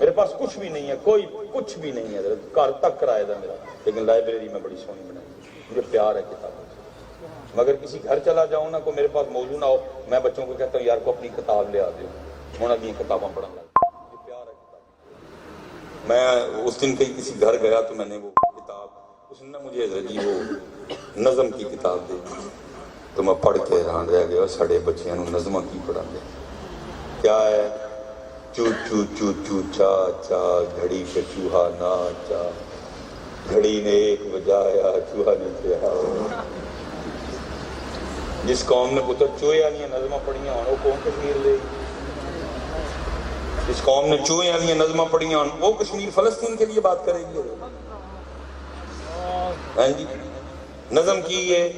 میرے پاس کچھ بھی نہیں ہے، کوئی کچھ بھی نہیں ہے، گھر تک کرایہ تھا میرا، لیکن لائبریری میں بڑی سونی بنائی، مجھے پیار ہے کتابوں سے۔ مگر کسی گھر چلا جاؤں نا، کو میرے پاس موضوع نہ ہو، میں بچوں کو کہتا ہوں یار کو اپنی کتاب لے آ دو، ہونا بھی کتاباں پڑھنا لگ مجھے پیار ہے کتاب۔ میں اس دن کہیں کسی گھر گیا تو میں نے وہ کتاب، اس نے مجھے جی وہ نظم کی کتاب دی، تو میں پڑھ کے حیران رہ گیا، ساڑے بچیاں نو نظماں کی پڑھا دے، کیا ہے؟ چو چو چو چو چا چا گھڑی پہ چوہا ناچا، گھڑی نے ایک بجایا چوہا نے کیا۔ جس قوم نے پتر چوہے والی نظماں پڑھیاں ہوں وہ قوم کشمیر لے، جس قوم نے چوہے والی نظماں پڑھیاں ہوں وہ کشمیر فلسطین کے لیے بات کرے گی۔ ہاں جی، نظم کی ہے،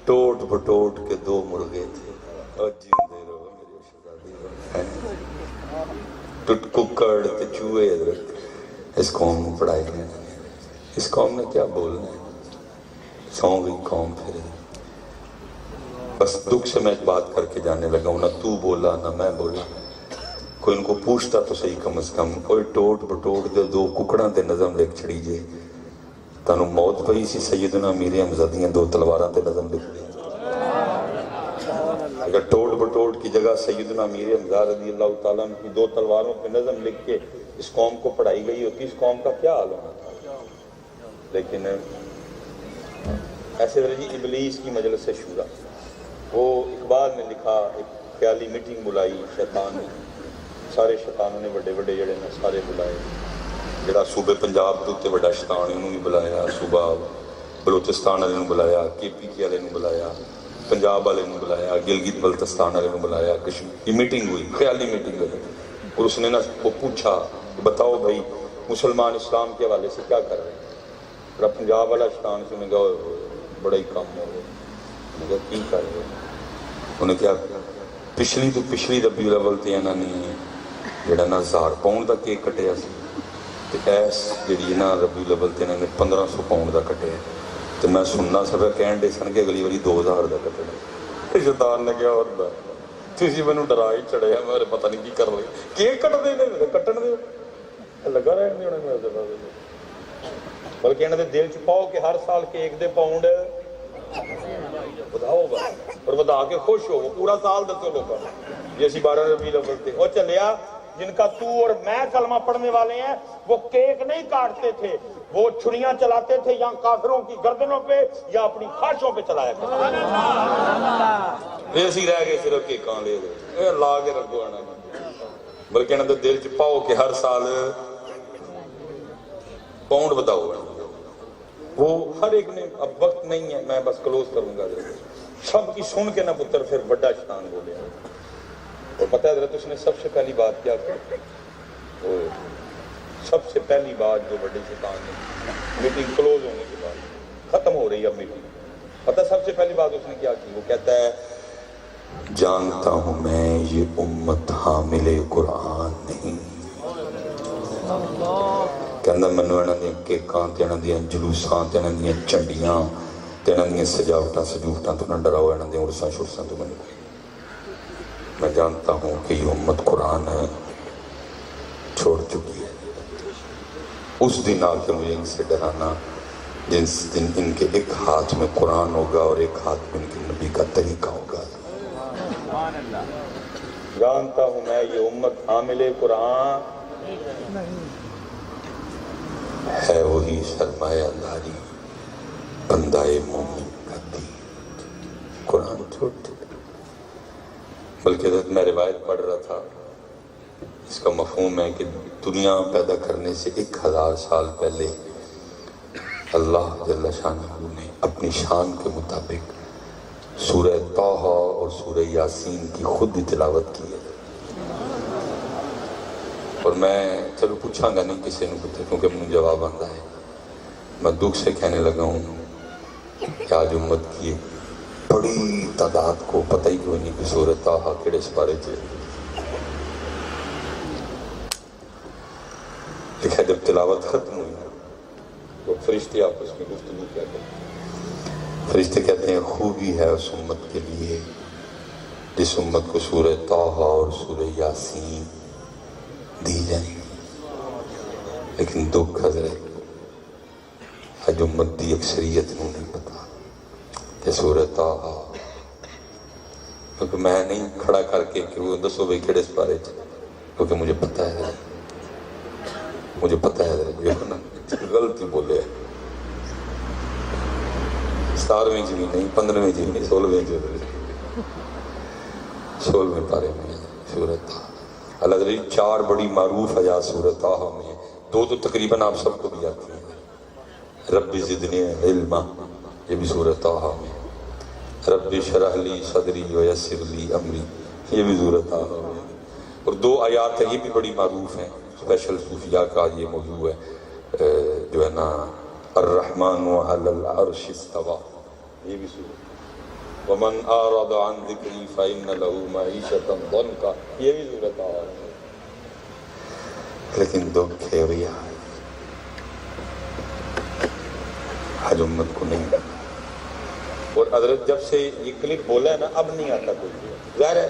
ٹوٹ بٹوٹ کے دو مرغے تھے اور جیندے رہو میرے شہزادی رہو، ٹٹ ککڑ تے چوہے۔ حضرت اس قوم کو پڑھائی گئے، اس قوم نے کیا بولنا ہے، سو گئی قوم پھر۔ بس دکھ سے میں ایک بات کر کے جانے لگا ہوں، نہ تو بولا نہ میں بولا، کوئی ان کو پوچھتا تو صحیح کم از کم، کوئی ٹوٹ بٹوٹ دے دو ککڑاں تے نظم لکھ چھڑی جے، تانوں موت پئی سی سیدنا امیر حمزہ دیاں دو تلواراں تے نظم لکھ دی۔ اگر ٹوٹ بٹوٹ کی جگہ سیدنا امیر حمزہ رضی اللہ تعالیٰ عنہ کی دو تلواروں پہ نظم لکھ کے اس قوم کو پڑھائی گئی ہوتی، اس قوم کا کیا حال ہونا تھا۔ لیکن ایسے درجی ابلیس کی مجلس شورا، وہ اقبال نے لکھا، ایک خیالی میٹنگ بلائی شیطان نے، سارے شیطانوں نے بڑے بڑے جڑے نے سارے بلائے، جڑا صوبے پنجاب تو تے بڑا شیطان انہوں بھی بلایا، صوبہ بلوچستان والے نوں بلایا، کے پی کے والے نوں بلایا، پنجاب والے نوں بلایا، گلگت بلتستان والے نوں بلایا، کشمیر کی میٹنگ ہوئی، خیالی میٹنگ ہوئی، اور اس نے نا وہ پوچھا بتاؤ بھائی مسلمان اسلام کے حوالے سے کیا کر رہے ہیں؟ میرا پنجاب والا شیطان سے انہوں نے کہا بڑا ہی کام ہو گیا، انہوں نے کہا کی کر رہے ہیں؟ انہوں نے کہا پچھلی تو پچھلی ربیع الاول تے انہوں نے جڑا نا 1000 پاؤنڈ دا کیک کٹیا سی، تے ایس جڑی نا ربیع الاول تے انہوں نے 1500 پاؤنڈ دا کٹیا، تو میں سننا سب کہن دے سن کے اگلی واری 2000 دا کٹنا۔ شیطان نے کیا ہوتا تسی مینوں ڈرا ہی چڑھے، میرے پتہ نہیں کی کر رہے، کیک کٹ دے نے کٹن دے لگا رہن دے انہوں نے، بلکہ انہوں نے دل چ پاؤ کہ ہر سال کیک دے پاؤنڈ بداؤ گا اور بدا کے خوش ہو، وہ پورا سال دسو لوگوں یہ اسی 12 ربیع الاول تھے وہ چلیا جن کا تو اور میں کلمہ پڑھنے والے ہیں، وہ کیک نہیں کاٹتے تھے، وہ چھڑیاں چلاتے تھے یا کافروں کی گردنوں پہ یا اپنی خواہشوں پہ چلایا کرتے تھے۔ ایسی رہ گئے صرف کیکاں لے گئے لا کے رکھو آنا، بلکہ انہوں نے دل چ پاؤ کہ ہر سال پاؤنڈ بتاؤ۔ وہ ہر ایک نے، اب وقت نہیں ہے میں بس کلوز کروں گا، سب کی سن کے نہ پتر پھر بڑا شیطان بولے، اور پتہ ہے حضرت اس نے سب سے پہلی بات کیا کی، سب سے پہلی بات جو بڑے شیطان نے میٹنگ کلوز ہونے کے بعد ختم ہو رہی ہے میٹنگ، پتہ سب سے پہلی بات اس نے کیا کی، وہ کہتا ہے جانتا ہوں میں یہ امت حامل قرآن نہیں، کہندا مینوں انہاں دیاں کیکاں تے انہاں دیاں جلوساں تے انہاں دیاں چنڈیاں تے انہاں دیاں سجاوٹاں سجوٹاں تو نہ ڈراؤ، انہاں دیاں عرساں شرساں تو میں جانتا ہوں کہ یہ امت قرآن ہے چھوڑ چکی ہے، اس دن آ کے مجھے ان سے ڈرانا جس دن ان کے ایک ہاتھ میں قرآن ہوگا اور ایک ہاتھ میں ان کے نبی کا طریقہ ہوگا۔ جانتا ہوں میں یہ امت حامل قرآن ہے، وہی سرمایہ داری بندہ مومن کا دین قرآن چھوڑ دے۔ بلکہ میں روایت پڑھ رہا تھا، اس کا مفہوم ہے کہ دنیا پیدا کرنے سے 1000 سال پہلے اللہ جل شانہ نے اپنی شان کے مطابق سورہ طٰہٰ اور سورہ یاسین کی خود ہی تلاوت کی ہے، اور میں چلو پوچھاں گا نہیں کسی نے پوچھا کیونکہ مجھے جواب آتا ہے، میں دکھ سے کہنے لگا ہوں کہ آج امت کی بڑی تعداد کو پتہ ہی کوئی نہیں کہ سورہ طٰہٰ کیڑے سپارے تھے، لکھا جب تلاوت ختم ہوئی تو فرشتے آپس میں گفتگو کیا کرتے، فرشتے کہتے ہیں خوبی ہے اس امت کے لیے جس امت کو سورہ طٰہٰ اور سورہ یاسین دی جائیں، لیکن دکھ حضرت اج امت دی اکثریت نو نہیں پتا کہ سورۃ طٰہٰ، کیونکہ میں نہیں کھڑا کر کے کہ وہ دسو بھائی کہڑے سپارے چ، کیونکہ مجھے پتہ ہے حضرت، مجھے پتہ ہے حضرت جو نا غلطی بولے ہے 17ویں جی نہیں 15ویں جی نہیں 16ویں جی 16ویں پارے میں سورۃ طٰہٰ۔ اللہ تعالیٰ 4 بڑی معروف آیات سورۃ طٰہٰ میں، 2 تو تقریباً آپ سب کو بھی آتی ہیں، رب زدنی علما یہ بھی سورۃ طٰہٰ میں، رب اشرح لی صدری ویسر لی امری یہ بھی سورۃ طٰہٰ میں، اور 2 آیات ہیں یہ بھی بڑی معروف ہیں، اسپیشل صوفیاء کا یہ موضوع ہے جو ہے نا الرحمن علی العرش استویٰ، یہ بھی سورۃ ومن اعرض عن ذکری فإن له معیشۃ ضنکا یہ بھی سورۃ طٰہٰ ہے۔ لیکن دکھ ہے بھیا حج امت کو نہیں، اور حضرت جب سے یہ کلپ بولا ہے نا اب نہیں آتا کوئی، ظاہر ہے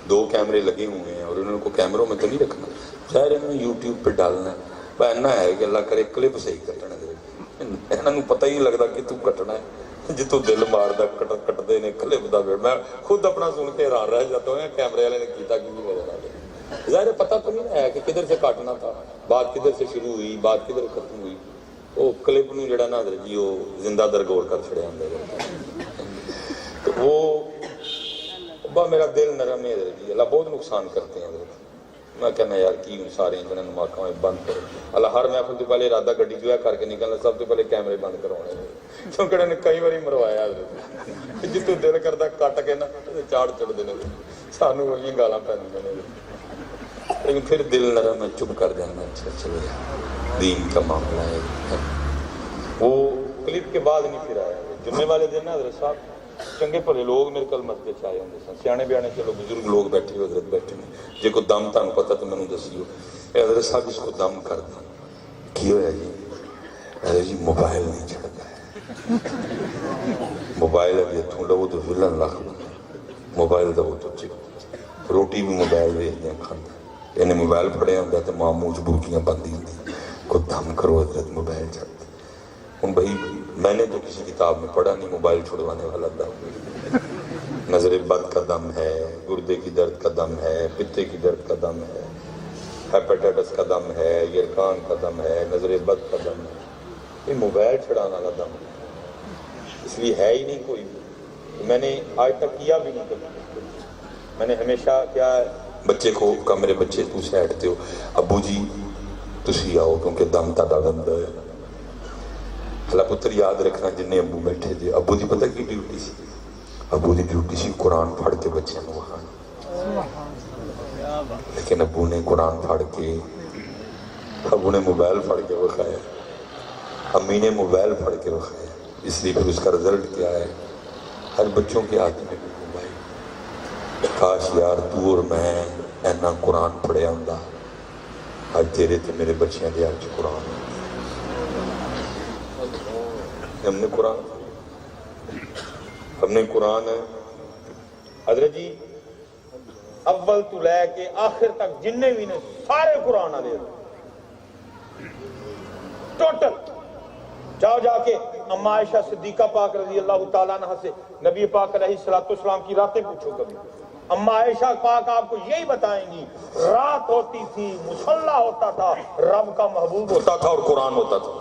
2 کیمرے لگے ہوئے ہیں اور انہوں کو کیمروں میں تو نہیں رکھنا، ظاہر ہے انہوں نے یوٹیوب پہ ڈالنا ہے، بہنا ہے کہ اللہ کرے کلپ صحیح کٹنا ہے، انہوں نے پتہ ہی نہیں لگتا کہ تو کٹنا ہے جتوں دل ماردا کٹتے نے کلپ دا، میں خود اپنا سن کے حیران رہ جاتا ہوں کیمرے والے نے کیتا کی وجہ سے، ظاہر ہے پتہ تو نہیں ہے کہ کدھر سے کاٹنا تھا، بات کدھر سے شروع ہوئی بات کدھر ختم ہوئی، وہ کلپ نو جڑا نا حضرت جی وہ زندہ درگور کر چھڑیا ہوں تو وہ میرا دل نرم ہے حضرت جی، اللہ بہت نقصان کرتے ہیں حضرت، میں کہنا یار کی سارے جنہوں نماکاں بند کرو، اللہ ہر محفل تو پہلے ارادہ گڈی جو ہے کر کے نکلنا، سب تو پہلے کیمرے بند کروانے کیونکہ انہوں نے کئی باری مروایا حضرت، جتوں دل کرتا کٹ کے نا چاڑ چڑھتے ہیں سانوں وہی گالاں پیندیاں نے، لیکن پھر دل نرم ہے چپ کر جانا، اچھا چلو دین کا معاملہ ہے۔ وہ کلپ کے بعد نہیں پھر آیا، جمعے والے دن نا حضرت صاحب چنگے بھلے لوگ میرے کل مسجد چ آئے ہوں سن، سیانے بیانے چلو بزرگ لوگ بیٹھے ہو حضرت بیٹھے ہیں، جے کوئی دم تمہیں پتہ تو مینوں دسیو، اے حضرت صاحب اس کو دم کر دیں کی ہویا جی؟ حضرت جی موبائل نہیں چڑھتا ہے، موبائل ابھی ہتھوں لو تو ولن لکھ موبائل دا وہ تو چک، روٹی بھی موبائل ویچدے کھانا، انہیں موبائل پڑھے ہوتا ہے تو ماں منہ چ برکیاں بندی ہوتی، کوئی دم کرو حضرت موبائل چڑھتا۔ ہوں بھائی میں نے تو کسی کتاب میں پڑھا نہیں موبائل چھڑوانے والا دم، نظر بد کا دم ہے، گردے کی درد کا دم ہے، پتے کی درد کا دم ہے، ہیپیٹائٹس کا دم ہے، یرکان کا دم ہے، نظر بد کا دم ہے، یہ موبائل چھڑانے والا دم ہے، اس لیے ہے ہی نہیں کوئی، میں نے آج تک کیا بھی نہیں کبھی، میں نے ہمیشہ کیا بچے کو کہا میرے بچے تو سیٹتے ہو ابو جی تسی آؤ کیونکہ دم تاڑا گندا ہے، اللہ پتر یاد رکھنا جنہیں ابو بیٹھے تھے، ابو دی پتہ کی ڈیوٹی سی؟ ابو دی ڈیوٹی سی قرآن پڑھ کے بچے نو وہاں، لیکن ابو نے قرآن پڑھ کے، ابو نے موبائل پڑھ کے بخایا، امی نے موبائل پڑھ کے بخایا، اس لیے پھر اس کا رزلٹ کیا ہے؟ ہر بچوں کے ہاتھ میں موبائل۔ کاش یار تو اور میں اینا قرآن پڑھیا ہوں، آج تیرے تے میرے بچیاں دے آج قرآن، ہم نے قرآن ہے حضرت جی اول تو لے کے آخر تک جننے بھی نے سارے قرآن آلے ٹوٹل، جاؤ جا کے اما عائشہ صدیقہ پاک رضی اللہ تعالیٰ عنہ سے نبی پاک علیہ السلام کی راتیں پوچھو کبھی، اما عائشہ پاک آپ کو یہی بتائیں گی رات ہوتی تھی، مصلی ہوتا تھا، رب کا محبوب ہوتا تھا اور قرآن ہوتا تھا۔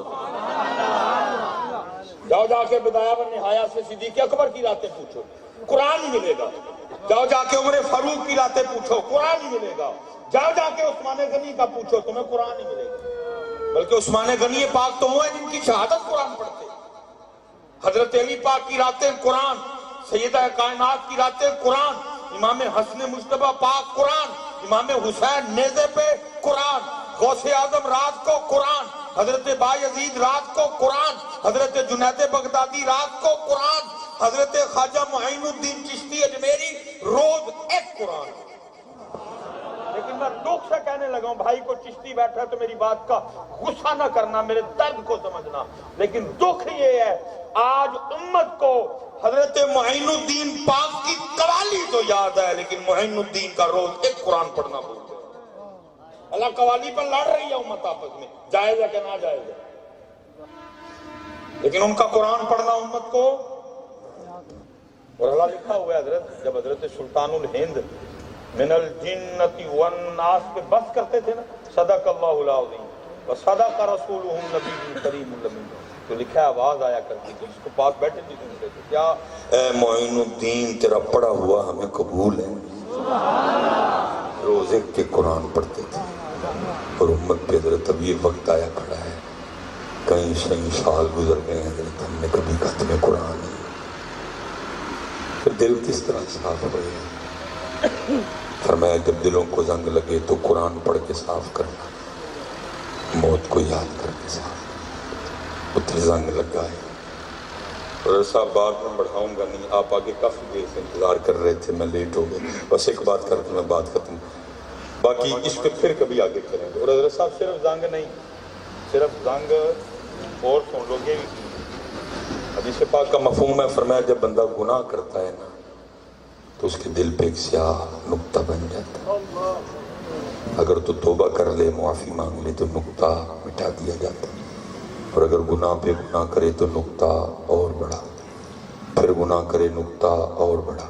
جاؤ جا کے بدایہ و نہایہ سے صدیق اکبر کی راتیں پوچھو قرآن ہی ملے گا، جاؤ جا کے عمر فاروق کی راتیں پوچھو قرآن ہی ملے گا، جاؤ جا کے عثمان غنی کا پوچھو تمہیں قرآن ہی ملے گا، بلکہ عثمان غنی پاک تو وہ ہے جن کی شہادت قرآن پڑھتے، حضرت علی پاک کی راتیں قرآن، سیدہ کائنات کی راتیں قرآن، امام حسن مجتبیٰ پاک قرآن، امام حسین نیزے پہ قرآن، غوث اعظم رات کو قرآن، حضرت بایزید رات کو قرآن، حضرت جنید بغدادی رات کو قرآن، حضرت خواجہ معین الدین چشتی اجمیری روز ایک قرآن۔ لیکن میں دکھ سے کہنے لگا ہوں بھائی کو چشتی بیٹھا تو میری بات کا غصہ نہ کرنا، میرے درد کو سمجھنا، لیکن دکھ یہ ہے آج امت کو حضرت معین الدین پاک کی قوالی تو یاد ہے لیکن معین الدین کا روز ایک قرآن پڑھنا بھول گئے۔ اللہ قوالی پر لڑ رہی ہے امت آپس میں، جائز ہے کہ نہ جائز ہے، لیکن ان کا قرآن پڑھنا امت کو، اور اللہ لکھا ہوا ہے حضرت، جب حضرت سلطان الہند من الجنت والناس پہ بس کرتے تھے نا، صدق اللہ العظیم وصدق رسولہ النبی الکریم الامین، تو لکھا ہے آواز آیا کرتی تھی، اس کو پاس بیٹھے بھی سنتے تھے، کیا اے معین الدین تیرا پڑھا ہوا ہمیں قبول ہے، روزے کے قرآن پڑھتے تھے، اور امت پہ حضرت اب یہ وقت آیا کھڑا ہے، کئی سال گزر گئے ہیں حضرت، ہم نے کبھی ختم قرآن نہیں، پھر دل کس طرح صاف ہوئے؟ فرمایا جب دلوں کو زنگ لگے تو قرآن پڑھ کے صاف کرنا، موت کو یاد کر کے صاف، اتر زنگ لگا ہے۔ اور صاحب بات میں بڑھاؤں گا نہیں، آپ آگے کافی دیر سے انتظار کر رہے تھے، میں لیٹ ہو گئے، بس ایک بات کر کے میں بات ختم، باقی اس پہ پھر کبھی آگے کریں گے۔ اور حضرت صاحب صرف زنگ نہیں، صرف زنگ اور سن لو گے، حدیث پاک کا مفہوم ہے، فرمایا جب بندہ گناہ کرتا ہے نا تو اس کے دل پہ ایک سیاہ نقطہ بن جاتا ہے، اگر تو توبہ کر لے، معافی مانگ لے تو نقطہ مٹا دیا جاتا ہے، اور اگر گناہ پہ گناہ کرے تو نقطہ اور بڑھا، پھر گناہ کرے نقطہ اور بڑھا،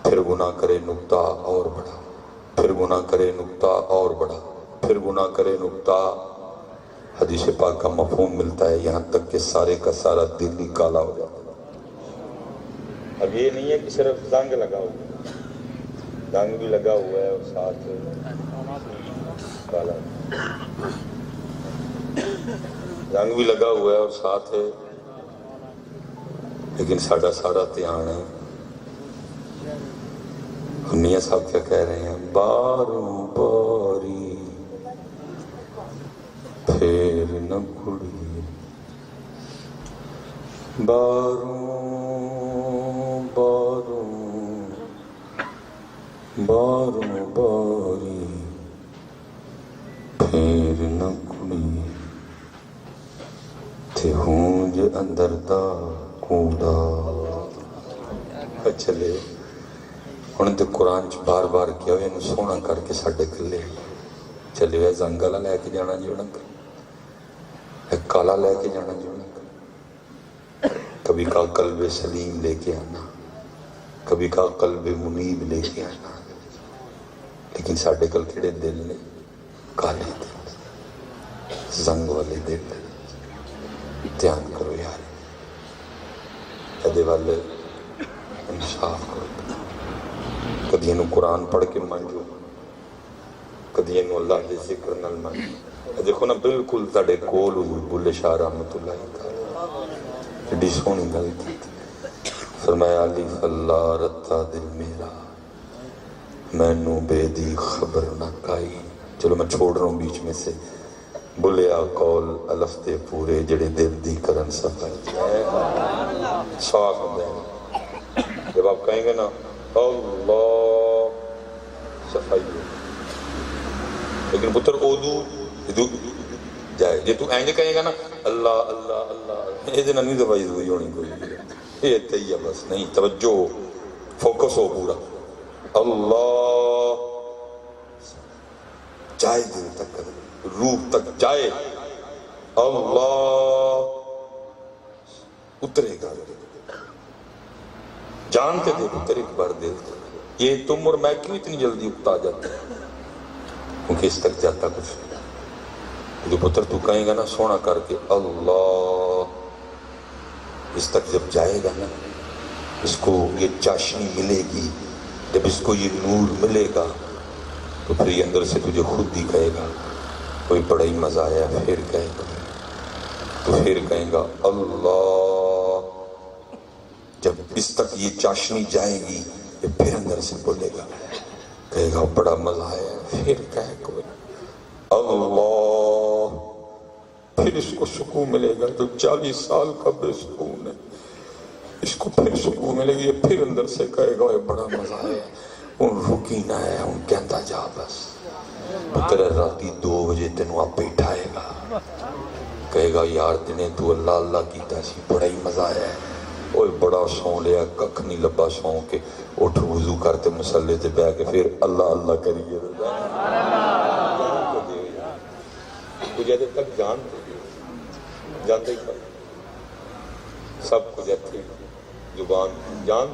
پھر گناہ کرے نقطہ اور بڑھا، پھر گناہ کرے نقطہ اور بڑھا، پھر گناہ کرے نقطہ، حدیث پاک کا مفہوم ملتا ہے یہاں تک کہ سارے کا سارا دل ہی کالا ہو جاتا ہے۔ اب یہ نہیں ہے کہ صرف زنگ لگا ہوا ہے، زنگ بھی لگا ہوا ہے اور ساتھ کالا، زنگ بھی لگا ہوا ہے اور ساتھ ہے، لیکن ساڑھا ساڑھا دھیان ہے۔ میاں صاحب کیا کہہ رہے ہیں؟ باروں باری پھر نہ کڑی، باروں باروں باروں باری پھر نہ کڑی، تھے ہونج اندر دا کوڑا۔ چلے ہن تے قرآن چ بار بار کیا ہوئے انہوں سونا کر کے ساڈے کلے چلے ہوئے، زنگ والا لے کے جانا جو نہ ایک کالا لے کے جانا جو نہ، کبھی کا قلب سلیم لے کے آنا، کبھی کا قلب منیب لے کے آنا، لیکن ساڈے کل کھڑے دل نے کالے دل، زنگ والے دل، دھیان کرو یار، ادے والے انصاف کرو، کدی انہوں قرآن پڑھ کے منجو، کدی انہوں اللہ دے ذکر نال منجو۔ دیکھو نا بالکل تاڑے کول حضور بلے شاہ رحمت اللہ تعالی ایڈی سونی گل کی تھی، فرمایا الف اللہ رتا دل میرا، مینوں بے دی خبر نہ کائی۔ چلو میں چھوڑ رہا ہوں بیچ میں سے، بلیا قول الف دے پورے جڑے دل دی کرن صفائی، صاف ہوندے ہیں۔ جب آپ کہیں گے نا اللہ صفائی ہو، لیکن پتر اودو جائے جی تو اینج کہیں گا نا اللہ اللہ اللہ، یہ دن نہیں دوائی ہوئی ہونی کوئی، یہ تیہ بس نہیں، توجہ فوکس ہو پورا، اللہ جائے دل تک، روح تک جائے، اللہ اترے گا، جانتے دے پتر ایک بار دل تک، یہ تم اور میں کیوں اتنی جلدی اکتا جاتے ہیں، کیونکہ اس تک جاتا کچھ نہیں۔ جو پتر تو کہیں گا نا سونا کر کے اللہ، اس تک جب جائے گا نا، اس کو یہ چاشنی ملے گی، جب اس کو یہ نور ملے گا تو پھر یہ اندر سے تجھے خود ہی کہے گا کوئی بڑا ہی مزہ آیا، پھر کہے گا، تو پھر کہیں گا اللہ۔ جب اس تک یہ چاشنی جائے گی یہ پھر اندر سے بولے گا، کہے گا بڑا مزہ آیا، پھر کہے کوئی اللہ، پھر اس کو سکون ملے گا، جو 40 سال کا بے سکون ہے اس کو پھر سکون ملے گی، یہ پھر اندر سے کہے گا یہ بڑا مزہ آیا، ان رکی نہ ہے، ان کہتا جا بس۔ پتر راتی 2 بجے تینوں آپ بیٹھائے گا، کہے گا یار تینے تو اللہ اللہ کیتا سی، بڑا ہی مزہ آیا ہے، اوہ بڑا سون لیا، ککھ نہیں لبا سون کے، اٹھ وضو کرتے مسلے تے بیٹھ کے پھر اللہ اللہ کریے، کچھ ادھر تک جانتے ہی سب کچھ ایتھے زبان جان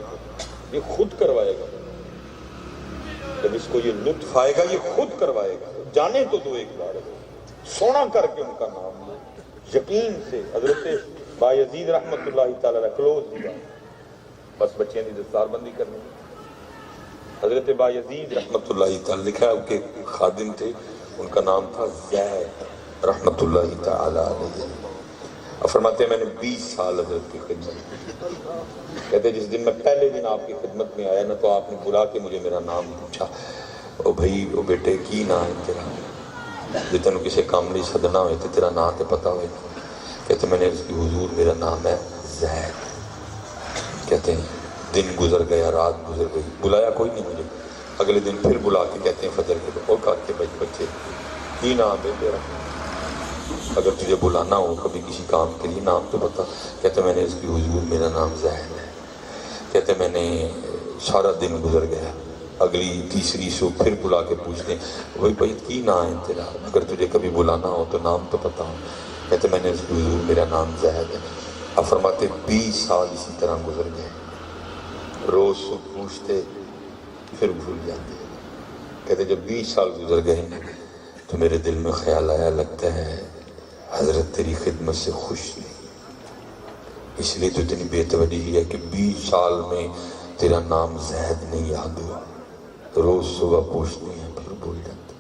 یہ خود کروائے گا. جب اس کو یہ لطف آئے گا یہ خود کروائے گا. جانے تو دو ایک بار سونا کر کے ان کا نام یقین سے. حضرت بایزید رحمت اللہ تعالی علیہ کلوز دیا بس بچیاں دی دستار بندی کرنی. حضرت بایزید رحمت اللہ تعالی لکھا ہے کہ خادم تھے ان کا نام تھا زید رحمت اللہ تعالی علیہ. اور فرماتے ہیں میں نے 20 سال حضرت کی خدمت. کہتے جس دن میں پہلے دن آپ کی خدمت میں آیا نا تو آپ نے بلا کے مجھے میرا نام پوچھا. او بھائی او بیٹے کی نام ہے تیرا؟ جو تینوں کسی کام نہیں سدنا ہوئے تو تیرا نام تے پتا ہوئے. کہتے میں نے اس کی حضور میرا نام ہے زید. کہتے ہیں دن گزر گیا رات گزر گئی بلایا کوئی نہیں مجھے. اگلے دن پھر بلا کے کہتے ہیں فجر کے اور کہتے بچے کی نام ہے تیرا؟ اگر تجھے بلانا ہو کبھی کسی کام کے لیے نام تو بتا. کہتے میں نے اس کی حضور میرا نام زید ہے. کہتے میں نے سارا دن گزر گیا اگلی تیسری سو پھر بلا کے پوچھتے ہیں وہی بھائی کی نام ہے تیرا؟ اگر تجھے کبھی بلانا ہو تو نام تو بتا. کہتے میں نے اس کی حضور میرا نام زید ہے. اب فرماتے 20 سال اسی طرح گزر گئے. روز صبح پوچھتے پھر بھول جاتے. کہتے جب 20 سال گزر گئے تو میرے دل میں خیال آیا لگتا ہے حضرت تیری خدمت سے خوش نہیں اس لیے تو اتنی بے توجہی ہے کہ 20 سال میں تیرا نام زید نہیں یاد ہوا. روز صبح پوچھتے ہیں پھر بھول جاتے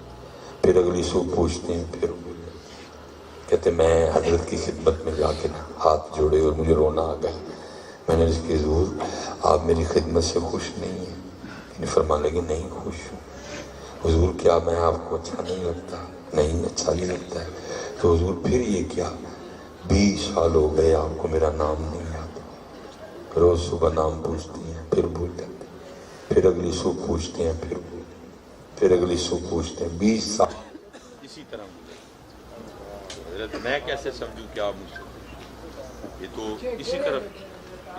پھر اگلی صبح پوچھتے ہیں پھر بھول جاتے. کہتے میں حضرت کی خدمت میں جا کے ہاتھ جوڑے اور مجھے رونا آ گیا. میں نے اس کی حضور آپ میری خدمت سے خوش نہیں ہیں؟ یعنی فرمانے لگے نہیں خوش ہوں. حضور کیا میں آپ کو اچھا نہیں لگتا؟ نہیں اچھا نہیں لگتا ہے. تو حضور پھر یہ کیا 20 سال ہو گئے آپ کو میرا نام نہیں یاد. روز صبح نام پوچھتی ہیں پھر بھول جاتے پھر اگلی صبح پوچھتے ہیں پھر بھول پھر اگلی صبح پوچھتے ہیں 20 سال اسی طرح حضرت میں کیسے سمجھوں کہ آپ مجھ سے یہ تو اسی طرف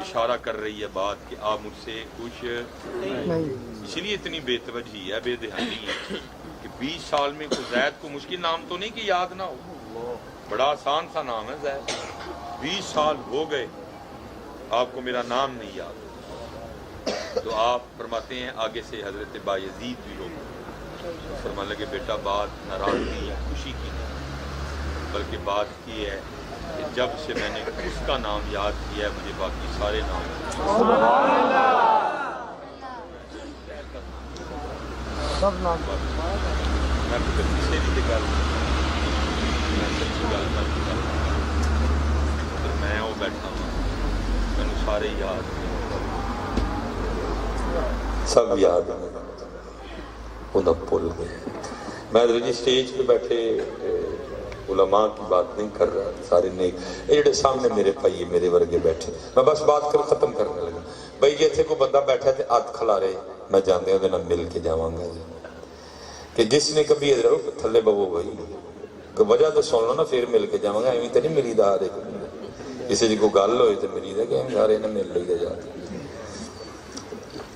اشارہ کر رہی ہے بات کہ آپ مجھ سے کچھ اسی لیے اتنی بے توجہی ہے بے دھیانی ہے کہ 20 سال میں کوئی زید کو مشکل نام تو نہیں کہ یاد نہ ہو. بڑا آسان سا نام ہے زید. 20 سال ہو گئے آپ کو میرا نام نہیں یاد. تو آپ فرماتے ہیں آگے سے حضرت بایزید بھی ہو فرمان لگے بیٹا بات ناراضگی یا خوشی کی نہیں بلکہ بات کی ہے کہ جب سے میں نے اس کا نام یاد کیا ہے مجھے باقی سارے نام میں کسی بھی گل میں سچی گل کر میں وہ بیٹھا ہوں میں سارے یاد سب یاد ہے انہیں بھول گئے. میں جی سٹیج پہ بیٹھے علماء کی بات نہیں کر رہا سارے نیک یہ جڑے سامنے میرے بھائی میرے ورگے بیٹھے میں بس بات کر ختم کرنے لگا. بھائی جی اتنے کوئی بندہ بیٹھا تھے ہاتھ کھلا رہے میں جانے وہ مل کے جاواں گا کہ جس نے کبھی تھلے ببو بھائی وجہ تو سن لو نا پھر مل کے جاواں گا. ایویں تو نہیں ملی دا ہر ایک کسی جی کوئی گل ہوئی تو ملی دا کہ سارے نے مل لی جا کے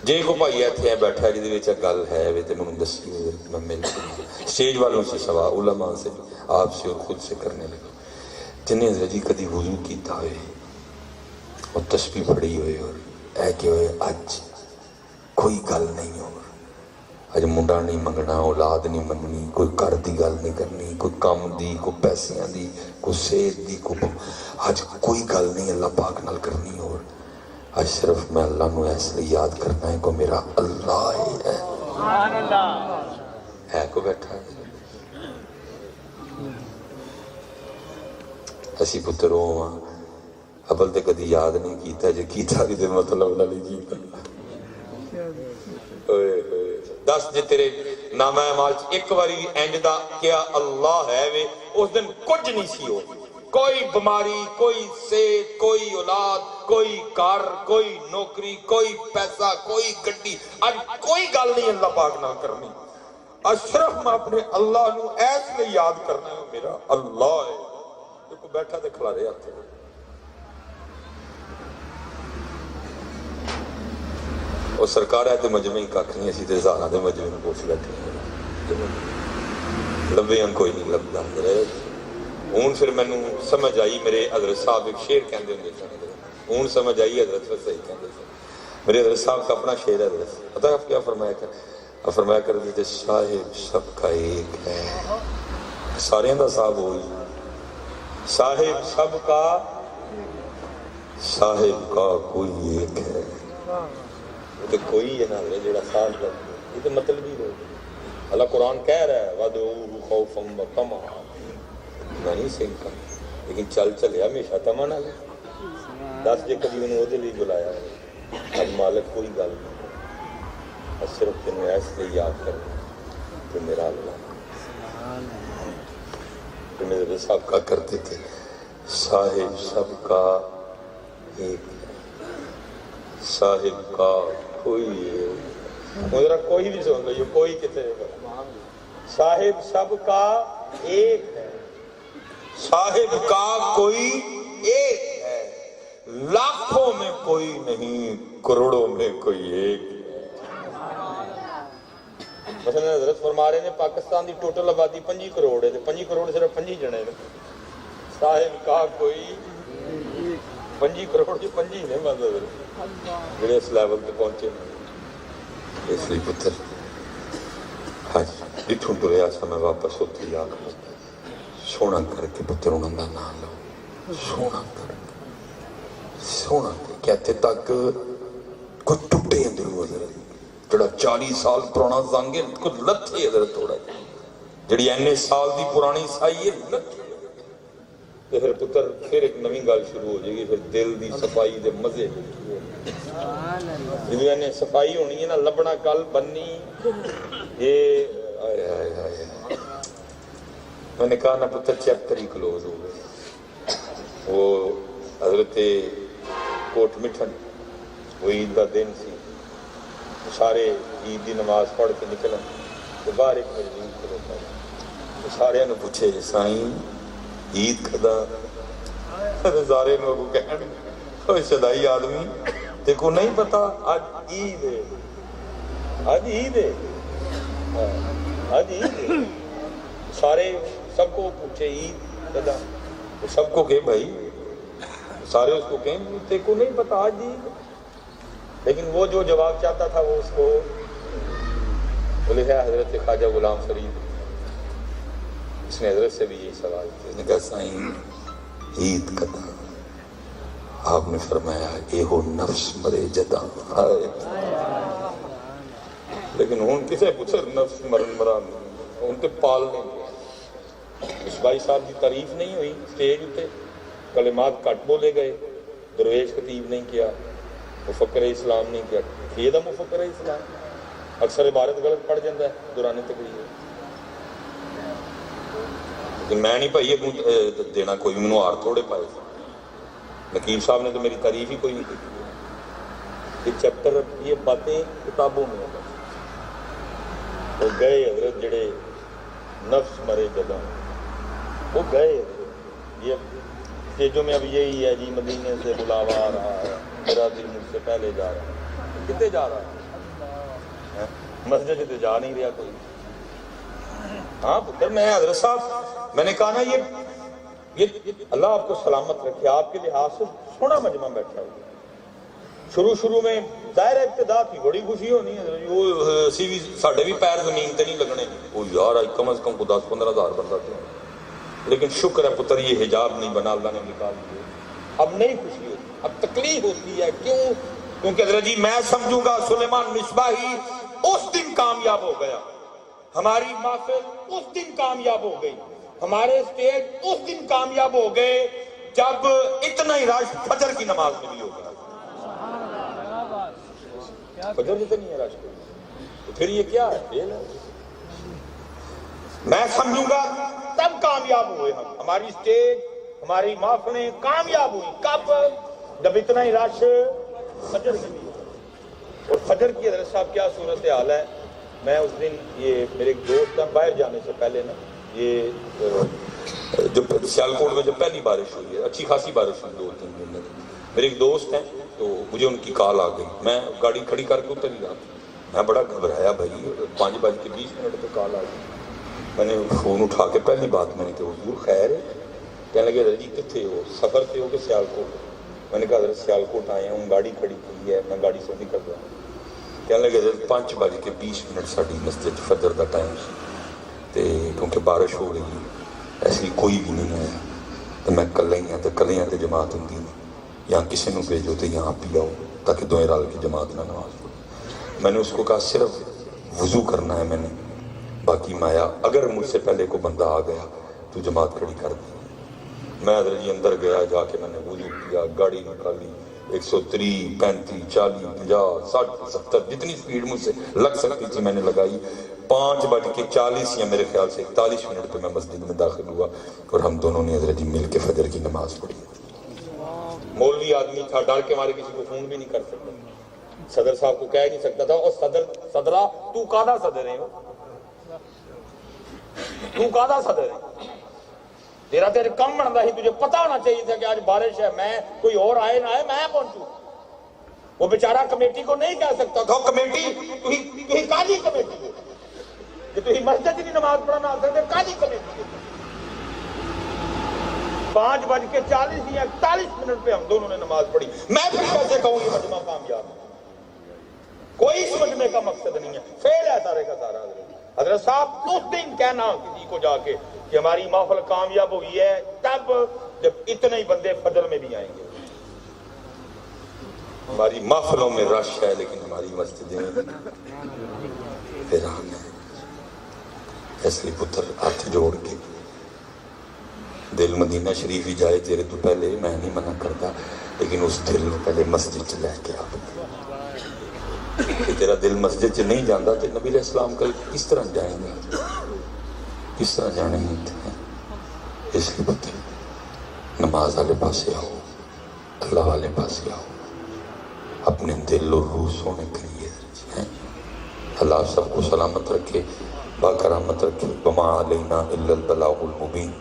جی کو بھائی اتنے بیٹھا جی گل ہے تو مجھے دسی میں مل کے اسٹیج والوں سے سوا علماء سے آپ سے اور خود سے کرنے لگا. جنہیں جی کدی وضو کیتا ہوئے اور تسبیح پڑھی ہوئے اور اے کہ ہوئے اج کوئی گل نہیں ہو اج منڈا نہیں منگنا اولاد نہیں منگنی کوئی گھر دی گل نہیں کرنی کوئی کام دی کوئی پیسیاں دی کوئی صحت دی کوئی اج کوئی گل نہیں اللہ پاک نال کرنی. اور آج صرف میں اللہ نو اس لیے یاد کرنا ہے کہ میرا اللہ ہی ہے. ہے کو بیٹھا ہے اسی پتروں ابل تے کدی یاد نہیں کیتا جے کیتا بھی تے مطلب نہ نہیں کیتا. دس جے تیرے نامہ اعمال ایک واری انج دا کیا اللہ ہے وے اس دن کچھ نہیں سی ہو کوئی بیماری کوئی صحت کوئی اولاد کوئی گھر کوئی نوکری کوئی پیسہ کوئی گڈی اج کوئی گل نہیں اللہ پاک نہ کرنی. اج صرف میں اپنے اللہ نو ایس لیے یاد کرنا ہے میرا اللہ ہے. کوئی بیٹھا تے کھلا رہے ہاتھ اور سرکار ہے تے مجمع ہی کھ نہیں اسی تے ہزاراں دے مجمع میں پوچھ بیٹھے لبے ہم کوئی نہیں لبدا ہوں پھر مینوں سمجھ آئی میرے حضرت صاحب ایک شعر کہندے ہوندے سن ہوں سمجھ آئی حضرت صحیح کہندے سن میرے حضرت صاحب کا اپنا شعر ہے حضرت پتہ ہے آپ کیا فرمایا کرتے تھے صاحب سب کا ایک ہے سارے دا صاحب ہوئی صاحب سب کا صاحب کا کوئی ایک ہے تو کوئی ہے نا جڑا صاحب یہ تو مطلب ہی ہو اللہ قرآن کہہ رہا ہے وَدْعُوهُ خَوْفًا وَطَمَعًا نہیں سنکا لیکن چلے ہمیشہ تمنا نہ لے دس جے کبھی انہوں نے لیے بلایا ہے اب مالک کوئی گل نہیں صرف تینوں ایسے یاد کرنا تو میرا اللہ تو میرے صاحب کا کرتے تھے صاحب سب کا ایک صاحب کا کوئی مجھے کوئی بھی سمجھ گئی کوئی کتنے صاحب سب کا ایک ہے صاحب کا کوئی ایک ہے لاکھوں میں کوئی نہیں کروڑوں میں کوئی ایک مثلا حضرت فرما رہے ہیں پاکستان دی ٹوٹل آبادی 5 کروڑ ہے 5 کروڑ صرف 5 جنے نے صاحب کا کوئی 5 کروڑ جو 5 ہی نہیں بند حضرت جڑے اس لیول تے پہنچے اس لیے پتر ہاں اتوں ٹریا سا میں واپس ہوتی آ کر سونا کر کے پتر انہوں کا نام لو سونا کر کے کہتے تک کوئی ٹوٹے اندروں حضرت جڑا 40 سال پرانا زنگ ہے کچھ لتھے حضرت تھوڑا جڑی اینے سال دی پرانی سائی ہے لتھے تو پھر پتر پھر ایک نویں گل شروع ہو جائے گی پھر دل دی صفائی دے مزے جدو اینے صفائی ہونی ہے نا لبنا کل بننی یہ آئے آئے آئے میں نے کہا نا پتر چیپٹر ہی کلوز ہو گئے وہ حضرت کوٹ مٹھن وہ عید کا دن سی سارے عید کی نماز پڑھ کے نکلن تو باہر ایک مجنون کھلوتا ہے سارے نے پوچھے سائیں عید کدا سارے لوگ کہنے کوئی شدائی آدمی دیکھو نہیں پتا آج عید ہے آج عید ہے آج عید ہے سارے سب کو پوچھے عید کدا سب کو کہ بھائی سارے اس کو کہیں دیکھو نہیں پتا آج عید لیکن وہ جو جواب چاہتا تھا وہ اس کو بولے ہے حضرت خواجہ غلام فرید اس نے حضرت سے بھی یہی سوال کیا اس نے کہا سائیں عید کدا آپ نے فرمایا اے ہو نفس مرے جدا لیکن ان کسے پوچھر نفس مرن مران ان کے پال نہیں اس بھائی صاحب کی تعریف نہیں ہوئی سٹیج پہ کلمات کٹ بولے گئے درویش خطیب نہیں کیا مفکر اسلام نہیں کیا یہ دا مفکر اسلام اکثر عبارت غلط پڑ جاتا ہے دوران تقریر لیکن میں نہیں بھائی یہ دینا کوئی منو ہار تھوڑے پائے نقیب صاحب نے تو میری تعریف ہی کوئی نہیں کی یہ چیپٹر یہ باتیں کتابوں میں وہ گئے حضرت جڑے نفس مرے جدا وہ گئے یہ اسٹیجوں میں اب یہی ہے جی مدینے سے بلاوا آ رہا ہے میرا دل مجھ سے پہلے جا رہا ہے کتنے جا رہا ہے مسجد سے جا نہیں رہا کوئی ہاں پتر میں حضرت صاحب میں نے کہا نا یہ اللہ آپ کو سلامت رکھے آپ کے لحاظ سے سونا مجمع بیٹھا ہوا شروع میں ظاہر ابتدا تھی بڑی خوشی ہونی ہے وہ سی بھی ساڑھے بھی پیر زمین تے نہیں لگنے وہ یار کم از کم کو 10-15 ہزار بندہ تھے لیکن شکر ہے پتر یہ حجاب نہیں بنا اللہ نے نکال دیا اب نہیں خوشی ہوتی اب تکلیف ہوتی ہے کیوں کیونکہ حضرت جی میں سمجھوں گا سلیمان مصباحی اس دن کامیاب ہو گیا ہماری محفل اس دن کامیاب ہو گئی ہمارے اسٹیج اس دن کامیاب ہو گئے جب اتنا ہی رش فجر کی نماز میں بھی ہو گیا فجر میں تو نہیں ہے رش تو پھر یہ کیا ہے میں سمجھوں گا تب کامیاب ہوئے ہماری اسٹیج ہماری محفلیں کامیاب ہوئی کب جب اتنا ہی رش فجر میں بھی اور فجر کی حضرت صاحب کیا صورتحال ہے میں اس دن یہ میرے ایک دوست باہر جانے سے پہلے نا یہ جو سیالکوٹ میں جو پہلی بارش ہوئی ہے اچھی خاصی بارش ہوئی 2-3 دن میں میرے ایک دوست ہیں تو مجھے ان کی کال آ گئی میں گاڑی کھڑی کر کے اتر گیا میں بڑا گھبرایا بھائی 5:20 پہ کال آ گئی میں نے فون اٹھا کے پہلی بات میں نے کہ حضور خیر ہے کہنے لگے حضرت جی کتنے ہو، سفر پہ ہو کہ سیالکوٹ؟ میں نے کہا حضرت سیالکوٹ آئے ہیں، ہوں گاڑی کھڑی ہوئی ہے، میں گاڑی سے نکل رہا ہوں۔ کہنے لگے حضرت 5:20 ساڑی مسجد فجر دا ٹائم سی تے کیونکہ بارش ہو رہی ایسی کوئی بھی نہیں آیا تو میں کلیاں تے جماعت ہوندی نہیں، یا کسی نو بھیجو تو یہاں پی آؤ تاکہ دوئیں رل کے جماعت نہ نماز پڑھو۔ میں نے اس کو کہا صرف وضو کرنا ہے، میں نے باقی مایا اگر مجھ سے پہلے کو بندہ آ گیا تو جماعت کھڑی کر دی۔ میں حضرت جی اندر گیا، جا کے میں نے وضو کیا، گاڑی نکالی، 130 35 40 50 60 70 جتنی سپیڈ مجھ سے لگ سکتی تھی میں نے لگائی۔ 5:40 یا میرے خیال سے 41 منٹ پہ میں مسجد میں داخل ہوا اور ہم دونوں نے حضرت جی مل کے فجر کی نماز پڑھی۔ مولوی آدمی تھا، ڈر کے مارے کسی کو فون بھی نہیں کر سکتا، صدر صاحب کو کہہ نہیں سکتا تھا، اور صدرہ تو کادا صدر ہے، تو کادا صدر ہے، تیرا تیرے کم بنتا ہی، تجھے پتہ ہونا چاہیے تھا کہ آج بارش ہے، میں کوئی اور آئے نہ آئے میں پہنچوں۔ وہ بیچارہ کمیٹی کو نہیں کہہ سکتا تھا، کمیٹی تو ہی کالی کمیٹی ہے کہ تو ہی مسجد کی نماز پڑھنا آ سکتے، کالی کمیٹی ہے۔ 5:40 یا 41 منٹ پہ ہم دونوں نے نماز پڑھی۔ میں پھر کیسے کہوں گی مجمع کامیاب ہے؟ کوئی اس مجمع کا مقصد نہیں ہے، فیل ہے سارے کا سارا۔ حضرت صاحب اس دن کہنا کسی کو جا کے کہ ہماری محفل کامیاب ہوئی ہے تب جب اتنے ہی بندے فجر میں بھی آئیں گے۔ ہماری محفلوں میں رش ہے لیکن ہماری مسجدیں ویران ہیں۔ اس لیے پتر ہاتھ جوڑ کے دل مدینہ شریف ہی جائے تیرے تو پہلے، میں نہیں منع کرتا، لیکن اس دل میں پہلے مسجد لے کے آ۔ کہ تیرا دل مسجد سے نہیں جاندہ تو نبی علیہ السلام کل کس طرح جائیں گے، کس طرح جانے ہوتے ہیں؟ اس لیے پتہ نماز والے پاسے آؤ، اللہ والے پاسے آؤ، اپنے دل اور روح سونے کے لیے ہیں۔ اللہ سب کو سلامت رکھے، باکرامت رکھے۔ وما علینا الا البلاغ المبین۔